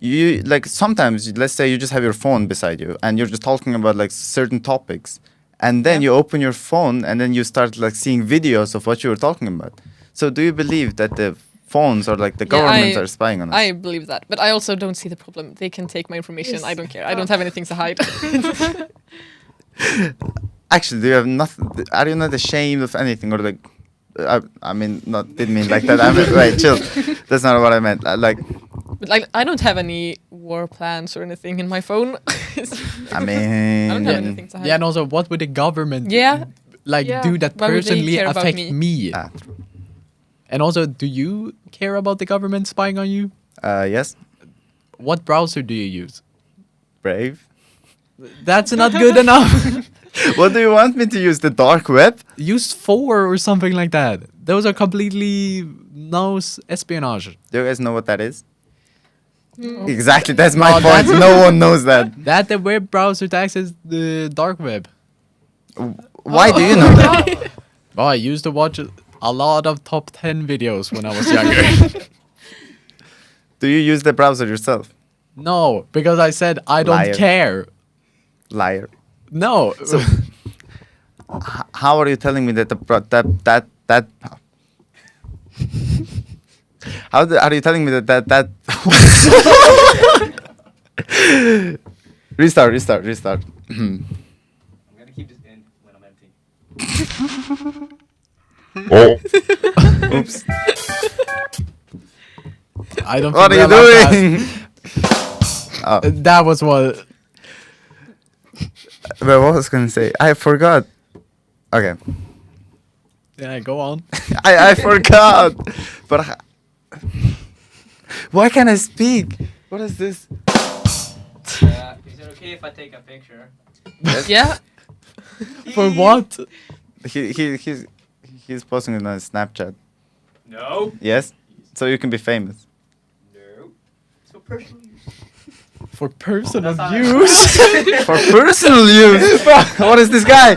you like sometimes, let's say you just have your phone beside you and you're just talking about like certain topics, and then Yeah. you open your phone and then you start like seeing videos of what you were talking about. So, do you believe that the phones or like the Yeah, governments are spying on us? I believe that, but I also don't see the problem. They can take my information. Yes. I don't care. I don't have anything to hide. Actually, do you have nothing? Are you not ashamed of anything, or like? I mean, not didn't mean like that. I mean, right, chill. That's not what I meant. Like, But like, I don't have any war plans or anything in my phone. I I don't mean, have anything to hide. Yeah, and also, what would the government Yeah. like Yeah. do that Why would they personally care about affect me? me? Ah. And also, do you care about the government spying on you? yes, What browser do you use? Brave. That's not good enough. What do you want me to use? The dark web? Use 4 or something like that. Those are completely espionage. Do you guys know what that is? Mm. Exactly, that's my No, point. that's- No one knows that. That the web browser to access the dark web. Why do you know that? Oh, I used to watch a lot of top 10 videos when I was younger. Do you use the browser yourself? No, because I said I don't Liar. care. Liar. No. So, how are you telling me that that are you telling me that restart. I'm gonna keep this in when I'm empty. Oops. I don't What are think you we're allowed to doing? Oh, That was what. but what was I gonna say? I forgot. Okay. Yeah, go on. I forgot. But why can't I speak? What is this? Is it okay if I take a picture? Yeah. For what? He's posting it on Snapchat. No. Yes. So you can be famous. No. So personal use. For personal That's how I- use? For personal use. What is this guy?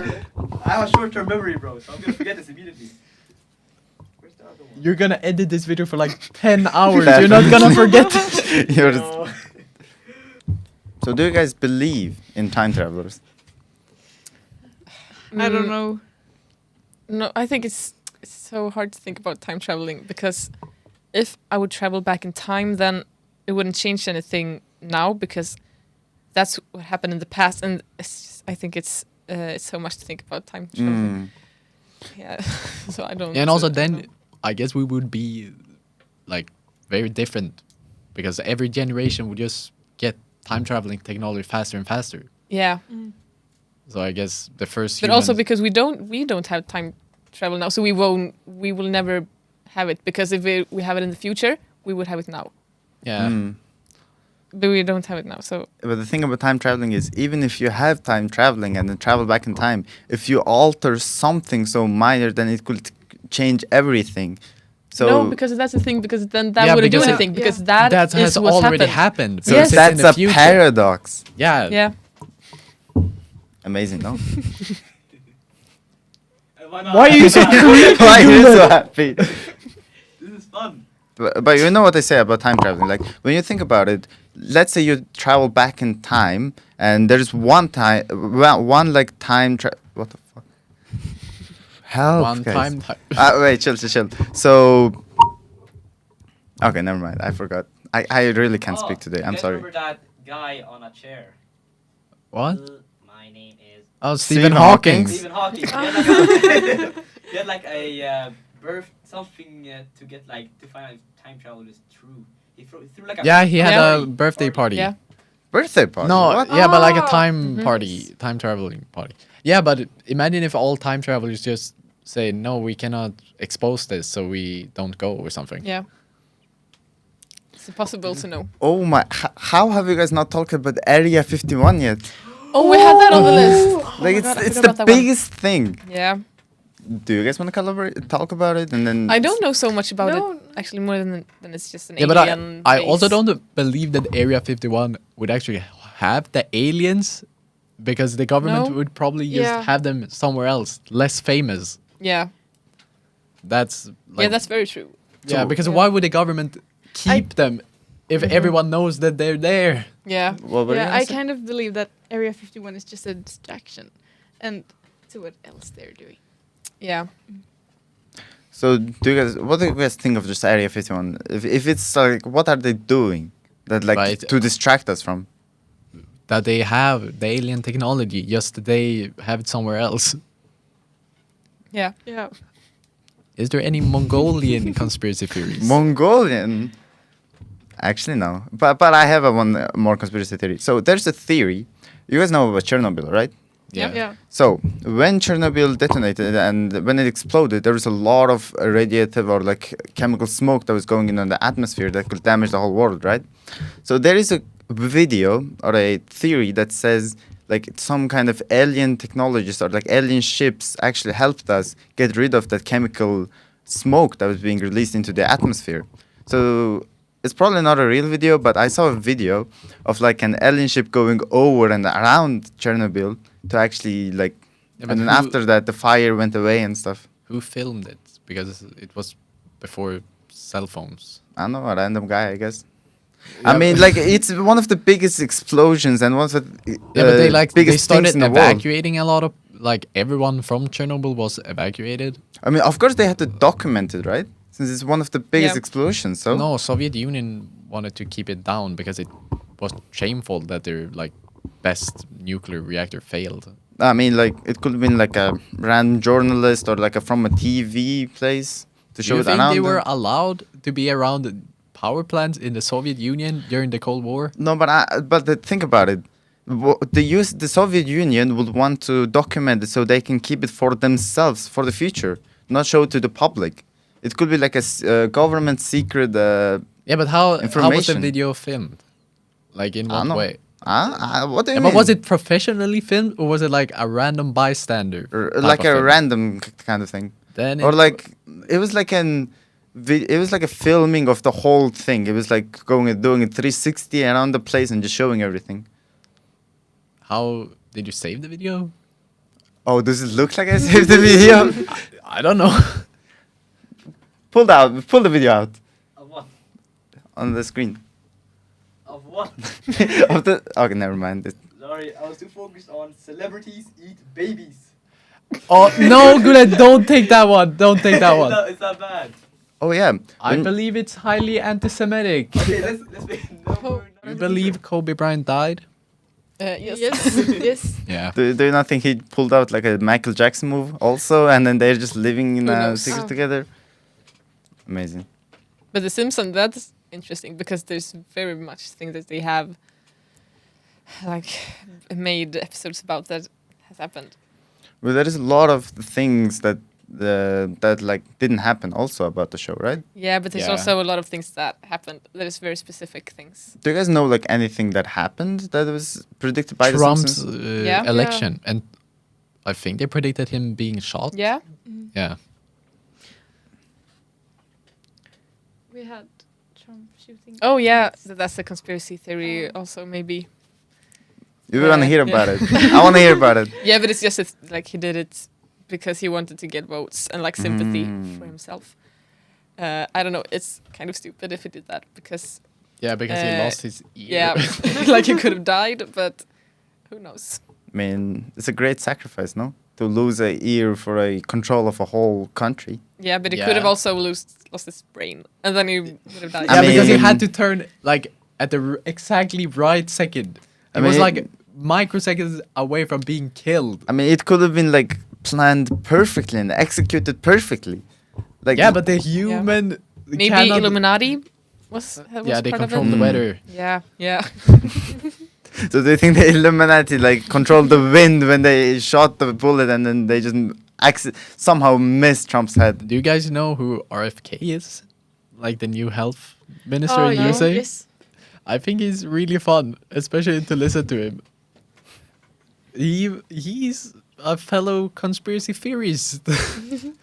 I have a short-term memory, bro, so I'm gonna forget this immediately. Where's the other one? You're gonna edit this video for like 10 hours. You're not gonna forget it. You're just- So do you guys believe in time travelers? I don't Mm, know. No, I think it's so hard to think about time traveling because if I would travel back in time, then it wouldn't change anything now because that's what happened in the past, and I think it's so much to think about time traveling. Yeah, so I don't. And also, don't then know. I guess we would be like very different because every generation would just get time traveling technology faster and faster. Yeah, So I guess the first. but also humans- because we don't have time travel now, so we will never have it because if we have it in the future, we would have it now, yeah. but we don't have it now. So But the thing about time traveling is, even if you have time traveling and then travel back in time, if you alter something so minor, then it could change everything. So no, because that's the thing. Because then that Yeah, wouldn't do because anything. it- Because yeah. that has is what's already happened. happened. so Yes. because it's in that's the a future. paradox. Yeah. Yeah. Amazing, no? Why are you so Why are you so happy? This is fun. But you know what they say about time traveling? Like, when you think about it, let's say you travel back in time, and there's one like time what the fuck? Help, One guys. time. Wait, chill. So, okay, never mind. I forgot. I really can't speak today. I'm sorry. Remember that guy on a chair? What? My name is Oh, Stephen Stephen Hawking. Hawking. Stephen Hawking. He had like a birth something to get like to find out if time travel is true. He threw like a Yeah, he had Yeah. a birthday party. Yeah. Birthday party? No, What? yeah, but like a Ah. time party, time traveling party. Yeah, but imagine if all time travelers just say, no, we cannot expose this, so we don't go or something. Yeah. It's impossible to know. Oh my! How have you guys not talked about Area 51 yet? Oh, we had that on the list. Like, my God, I it's forgot the about that one. biggest thing. Yeah. Do you guys want to talk about it, and then? I don't know so much about No. it. Actually, more than it's just an Yeah, but alien. I also base. don't believe that Area 51 would actually have the aliens because the government No. would probably just Yeah. have them somewhere else, less famous. Yeah. That's like, Yeah, that's very true. Yeah, because Yeah. why would the government keep them if everyone knows that they're there? Yeah. What were you Yeah, gonna I say? kind of believe that Area 51 is just a distraction, and to what else they're doing. Yeah. So, what do you guys think of just Area 51? If it's like, what are they doing that like Right. to distract us from? That they have the alien technology, just they have it somewhere else. Yeah. Yeah. Is there any Mongolian conspiracy theories? Mongolian? Actually, no. But I have a one more conspiracy theory. So there's a theory. You guys know about Chernobyl, right? yeah. Yeah. So when Chernobyl detonated and when it exploded, there was a lot of radiative or like chemical smoke that was going in the atmosphere that could damage the whole world, right? So there is a video or a theory that says like some kind of alien technologies or like alien ships actually helped us get rid of that chemical smoke that was being released into the atmosphere. So it's probably not a real video, but I saw a video of like an alien ship going over and around Chernobyl to actually like, Yeah, but and then who- after that the fire went away and stuff. Who filmed it? Because it was before cell phones. I don't know, a random guy, I guess. Yeah, I mean, but- like it's one of the biggest explosions and one of the Yeah, but they biggest they things started in the world. evacuating a lot of everyone from Chernobyl was evacuated. I mean, of course they had to document it, right? Since it's one of the biggest Yeah. explosions. So No, Soviet Union wanted to keep it down because it was shameful that their best nuclear reactor failed. I mean, like it could have been like a random journalist or like from a TV place to Do show you it think around. they were them. allowed to be around the power plants in the Soviet Union during the Cold War? No, but think about it. The Soviet Union would want to document it so they can keep it for themselves for the future, not show it to the public. It could be like a government secret. Yeah, but how was the Information. video filmed? Like in I don't what know. way? What do you Yeah, mean? but was it professionally filmed or was it like a random bystander? type Like of a film? random kind of thing? Then Or it- like it was like it was like a filming of the whole thing. It was like going and doing a 360 around the place and just showing everything. How did you save the video? Oh, does it look like I saved the video? I don't know. Pull the video out Of what? on the screen. Of what? Okay, never mind. Sorry, I was too focused on celebrities eat babies. Oh no, Guled, don't take that one. Don't take that one. It's not bad. Oh yeah. I When- believe it's highly anti-Semitic. Okay, let's make You believe Kobe Bryant died? Yes. Yes. Yes. Yeah. do you not think he pulled out like a Michael Jackson move also, and then they're just living in Who a knows? secret Oh. together? Amazing. But The Simpsons, that's interesting because there's very much things that they have like made episodes about that has happened. Well, there is a lot of things that that like didn't happen also about the show, right? Yeah, but there's Yeah. also a lot of things that happened that is very specific things. Do you guys know like anything that happened that was predicted by the Trump's Simpsons? Yeah. election, and I think they predicted him being shot. Yeah. Yeah. We had Trump shooting. Oh yeah, that's a conspiracy theory. Also maybe. You want to hear Yeah. about it? I want to hear about it. Yeah, but it's just like he did it because he wanted to get votes and like sympathy for himself. I don't know. It's kind of stupid if he did that because Yeah, because he lost his ear. yeah, like he could have died, but who knows? I mean, it's a great sacrifice, no? To lose a ear for a control of a whole country. Yeah, but he could have Yeah. also lost his brain, and then he would have died. Yeah, I because he mean- had to turn at the exactly right second. I It was mean- like microseconds away from being killed. I mean, it could have been like planned perfectly and executed perfectly. Like Yeah, but the human Maybe cannot- Illuminati was Yeah, they part of control it. the weather. Yeah, yeah. So they think the Illuminati like controlled the wind when they shot the bullet, and then they just somehow missed Trump's head. Do you guys know who RFK is? Like the new health minister Oh, in yeah. USA? Yes. I think he's really fun, especially to listen to him. He's a fellow conspiracy theorist.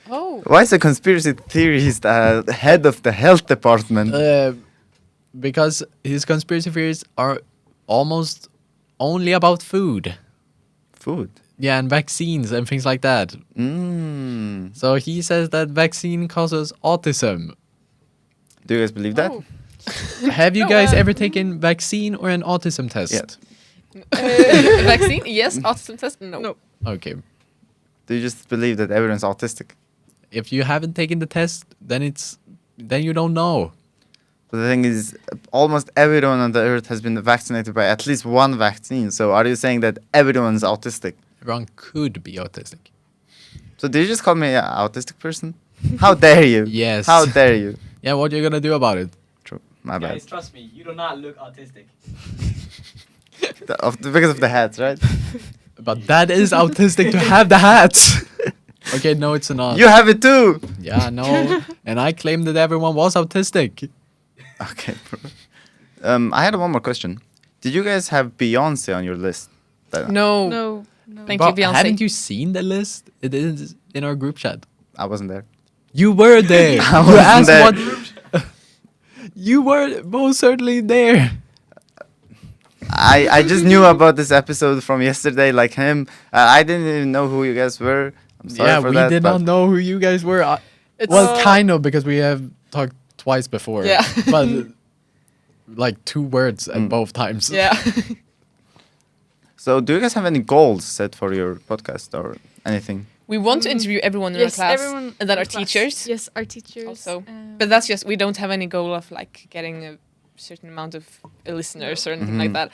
Oh, Why is a conspiracy theorist head of the health department? Because his conspiracy theories are almost only about food. Food. Yeah, and vaccines and things like that. Mm. So he says that vaccine causes autism. Do you guys believe that? Oh. Have you No, guys ever taken vaccine or an autism test? Yeah. Vaccine? Yes. Autism test? No. No. Okay. Do you just believe that everyone's autistic? If you haven't taken the test, then you don't know. But the thing is, almost everyone on the earth has been vaccinated by at least one vaccine. So are you saying that everyone's autistic? Everyone could be autistic. So did you just call me an autistic person? How dare you? Yes. How dare you? Yeah, what you gonna do about it? True. My bad. Guys, trust me, you do not look autistic. Because of the hats, right? But that is autistic to have the hats. Okay, no, it's not. You have it too. Yeah, no. And I claimed that everyone was autistic. Okay. I had one more question. Did you guys have Beyonce on your list? No. No. No. Thank But you, Beyonce. haven't you seen the list? It is in our group chat. I wasn't there. You were there. I You wasn't asked there. what. You were most certainly there. I just knew about this episode from yesterday, like him. I didn't even know who you guys were. I'm sorry Yeah, for we that. did but not know who you guys were. It's Well, kind of, because we have talked twice before. Yeah. But like 2 words at both times. Yeah. So, do you guys have any goals set for your podcast or anything? We want to interview everyone in Yes, our class, everyone and then in our class. teachers. Yes, our teachers. Also. um, But that's just, we don't have any goal of like getting a certain amount of listeners or anything like that.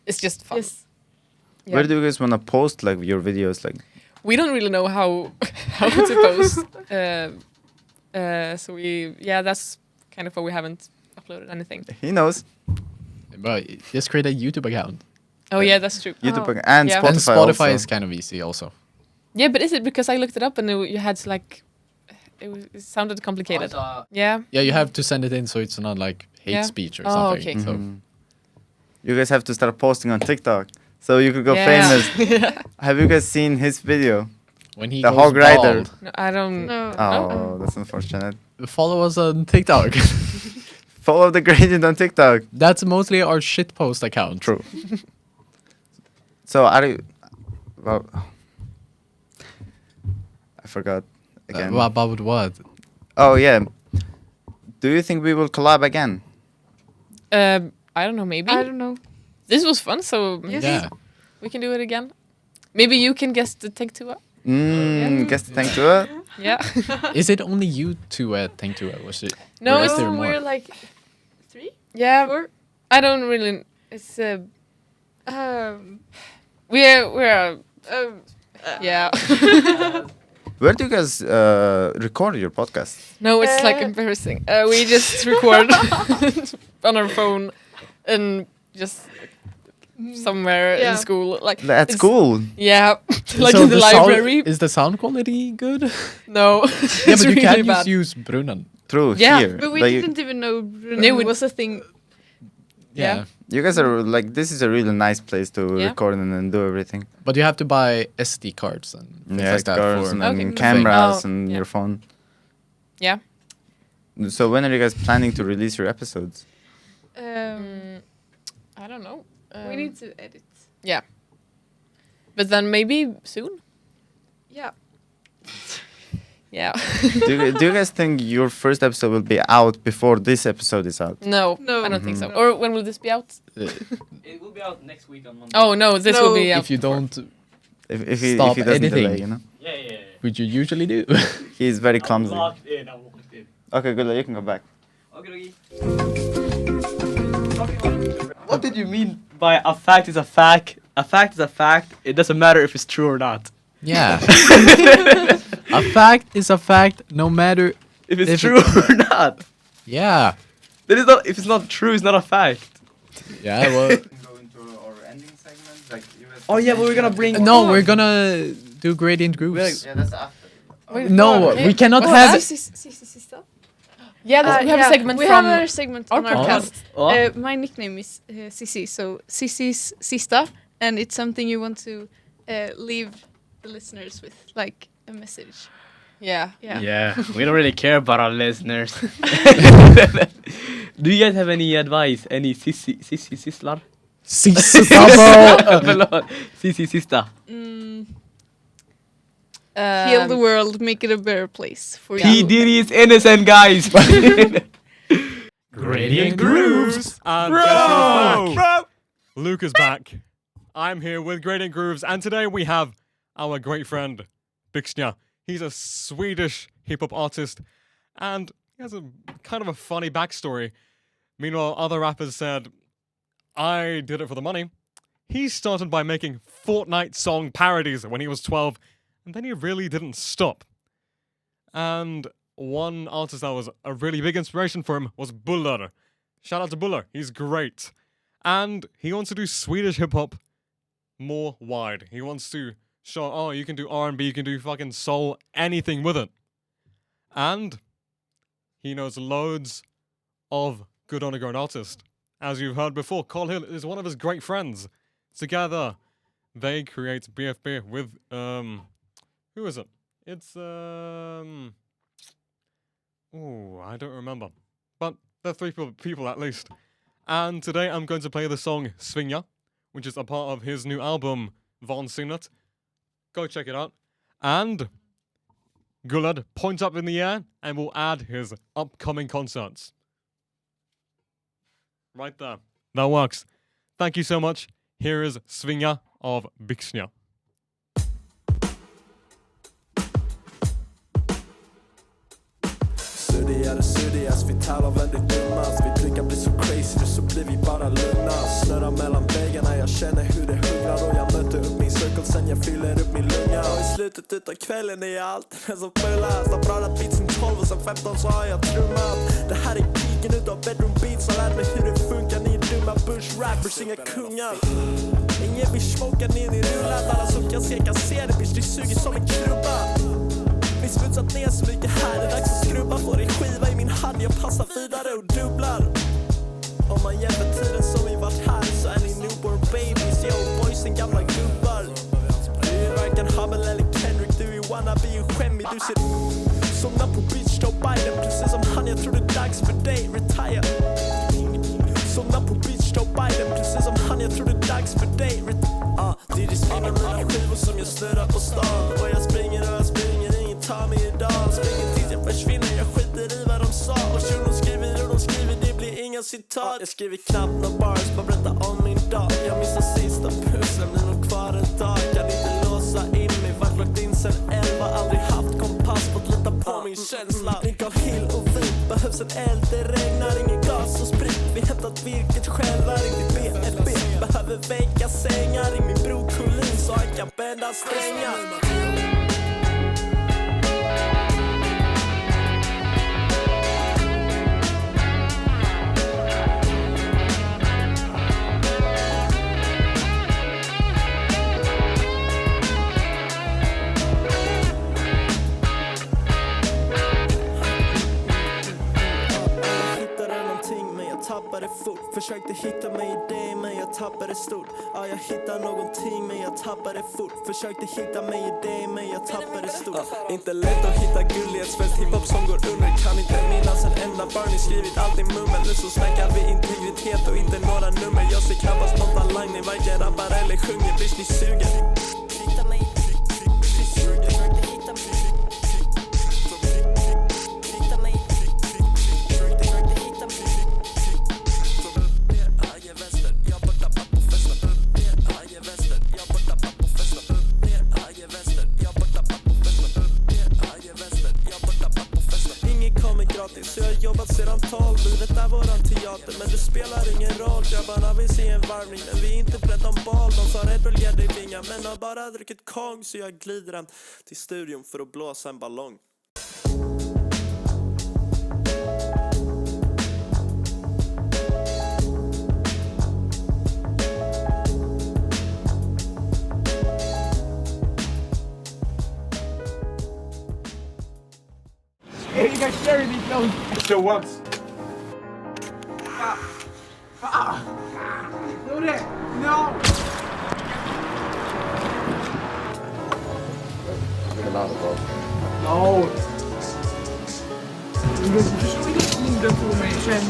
It's just fun. yes. Yeah. Where do you guys want to post like your videos? Like, We don't really know how to post. So that's kind of why we haven't uploaded anything. he knows But just create a YouTube account. Oh yeah, that's true. YouTube Oh. and Yeah. Spotify. And Spotify also. is kind of easy also. Yeah, but is it because I looked it up and you had to like, it sounded complicated. Yeah. Yeah, you have to send it in so it's not like hate Yeah. speech or Oh, something. okay. So Mhm. You guys have to start posting on TikTok so you could go Yeah. famous. Have you guys seen his video? when he The goes hog rider. bald, No, I don't. No. Oh, that's unfortunate. follow us on TikTok. Follow the gradient on TikTok. That's mostly our shitpost account. True. So are you? Well, I forgot again. About what? Oh yeah. Do you think we will collab again? I don't know. Maybe I don't know. this was fun, so Yes. Yeah. we can do it again. Maybe you can guess the Tänk Tuah. Guess the thank to it. Yeah. Is it only you two at Tänk Tuah? Was it? No, or is it's there more? we're like 3, yeah. 4. I don't really. It's we're yeah. Where do you guys record your podcast? No, it's like Uh, embarrassing. We just record on our phone and just somewhere Yeah. in school, like At it's- school. Yeah, like So in the library. Is the sound quality good? No, Yeah, it's but you really can't bad. use Brunnen. True. Yeah, Here. But we Like, didn't even know Bruno No, we- was a thing. Yeah. you guys are like, this is a really nice place to Yeah. record and do everything. But you have to buy SD cards and things Yeah, like that cars for and Okay. cameras Oh, and yeah. your phone. Yeah. So when are you guys planning to release your episodes? I don't know. We need to edit. Yeah, but then maybe soon. Yeah. Yeah. Do you guys think your first episode will be out before this episode is out? No, No. I don't think so. Mhm. Or when will this be out? It will be out next week on Monday. Oh no, this will No. be out. If you don't, If Stop he doesn't editing. delay, you know? Yeah. which you usually do. He's very I'm clumsy. locked in. I'm locked in. Okay, good. You can go back. Okay. What did you mean by a fact is a fact? A fact is a fact. It doesn't matter if it's true or not. Yeah. A fact is a fact, no matter. If it's If true or not. Yeah. That is not. If it's not true, it's not a fact. Yeah. Well. Go into our ending segment. Like Oh yeah, but we're gonna bring. No, we're gonna do gradient groups. Yeah, that's after. Wait, No, okay. we cannot What's have. that? Sister. Yeah, we have a segment we from have a segment our on our podcast. cast. Oh. My nickname is Sissi, so Sissi's Sista, and it's something you want to leave the listeners with, like a message. Yeah. Yeah. We don't really care about our listeners. Do you guys have any advice? Any sisslar? Sista. Sissi sista. Heal the world, make it a better place for P you. Diddy is innocent, guys. Gradient Grooves! And guess who's back? Luke is back. I'm here with Gradient Grooves, and today we have our great friend, Bixnia. He's a Swedish hip-hop artist, and he has a kind of a funny backstory. Meanwhile, other rappers said, I did it for the money. He started by making Fortnite song parodies when he was 12, and then he really didn't stop. And one artist that was a really big inspiration for him was Buller. Shout out to Buller, he's great. And he wants to do Swedish hip-hop more wide. He wants to show, oh, you can do R&B, you can do fucking soul, anything with it. And he knows loads of good underground artists. As you've heard before, Carl Hill is one of his great friends. Together, they create BFB with, who is it? It's, I don't remember. But they're three people at least. And today I'm going to play the song Svinga, which is a part of his new album, Vansinnet. Go check it out. And Gullad points up in the air and will add his upcoming concerts. Right there. That works. Thank you so much. Here is Svinga of Bixnia. Suddigast, vi talar väldigt dummast. Vi brukar bli så crazy, nu så blir vi bara lugna. Snurrar mellan väggarna, jag känner hur det hungrar. Och jag möter upp min cirkel sen jag fyller upp min lunga. Och i slutet utav kvällen är jag alltid den som fullast. Har pratat beats sen 12 och sen 15 så har jag trummat. Det här är piken utav bedroom beats. Har lärt mig hur det funkar, ni är dumma bush rappers, inga kungar. Ingen vill smoka ner i rullat. Alla som kan se det, bitch, det suger som en krubba. Vi smutsat ner så mycket här, det är dags att skrubba. Får en skiva i min hand, jag passar vidare och dubblar. Om man jämför tiden som vi varit här så är ni newborn babies. Jag och boysen gamla gubbar. Du är varken Hubble eller Kendrick, du är wannabe och skämmig. Du ser somna på beach, Joe Biden. Precis som han, jag tror det är dags för dig, retire. Somna på beach, Joe Biden. Precis som han, jag tror det är dags för dig, DJ spinner mina skivor som jag snurrar på stan. Och jag springer, ingen tar mig idag. Springer tills jag försvinner, jag skiter i vad de sa. Och de skriver, det blir inga citat. Jag skriver knappt några bars, bara berätta om min dag. Jag missar sista pusslen, blir nog kvar en dag. Kan inte låsa in mig, vart lagt in sen 11. Aldrig haft kompass, fått lita på min känsla. Nickel Hill och vi behövs en eld, det regnar ingen gas och sprit. Vi hämtat virket själva, riktigt BFB. Behöver väcka sängar i min bror Collin så han kan bända strängar. Tappade fort, försökte hitta mig i det men jag tappade stort. Ja, jag hittade någonting men jag tappade fort. Försökte hitta mig i det men jag tappade stort. Inte lätt att hitta guld i ett svenskt hiphop som går under. Kan inte minnas en enda bar ni skrivit allt i mummen. Nu så snackar vi integritet och inte några nummer. Jag ser knappast någon talang, ni varken rappar eller sjunger. Bitch, ni suger. Hitta mig. Så jag har jobbat sedan 12, livet är våran teater. Men det spelar ingen roll, grabbarna vill se en varvning. Men vi är inte beredda om bal, de sa Red Bull ger dig vingar. Men har bara druckit kong så jag glider hem till studion för att blåsa en ballong. Hey, you guys sharing these notes. So what? Do that. No. No. Du ska inte in den på mig sen.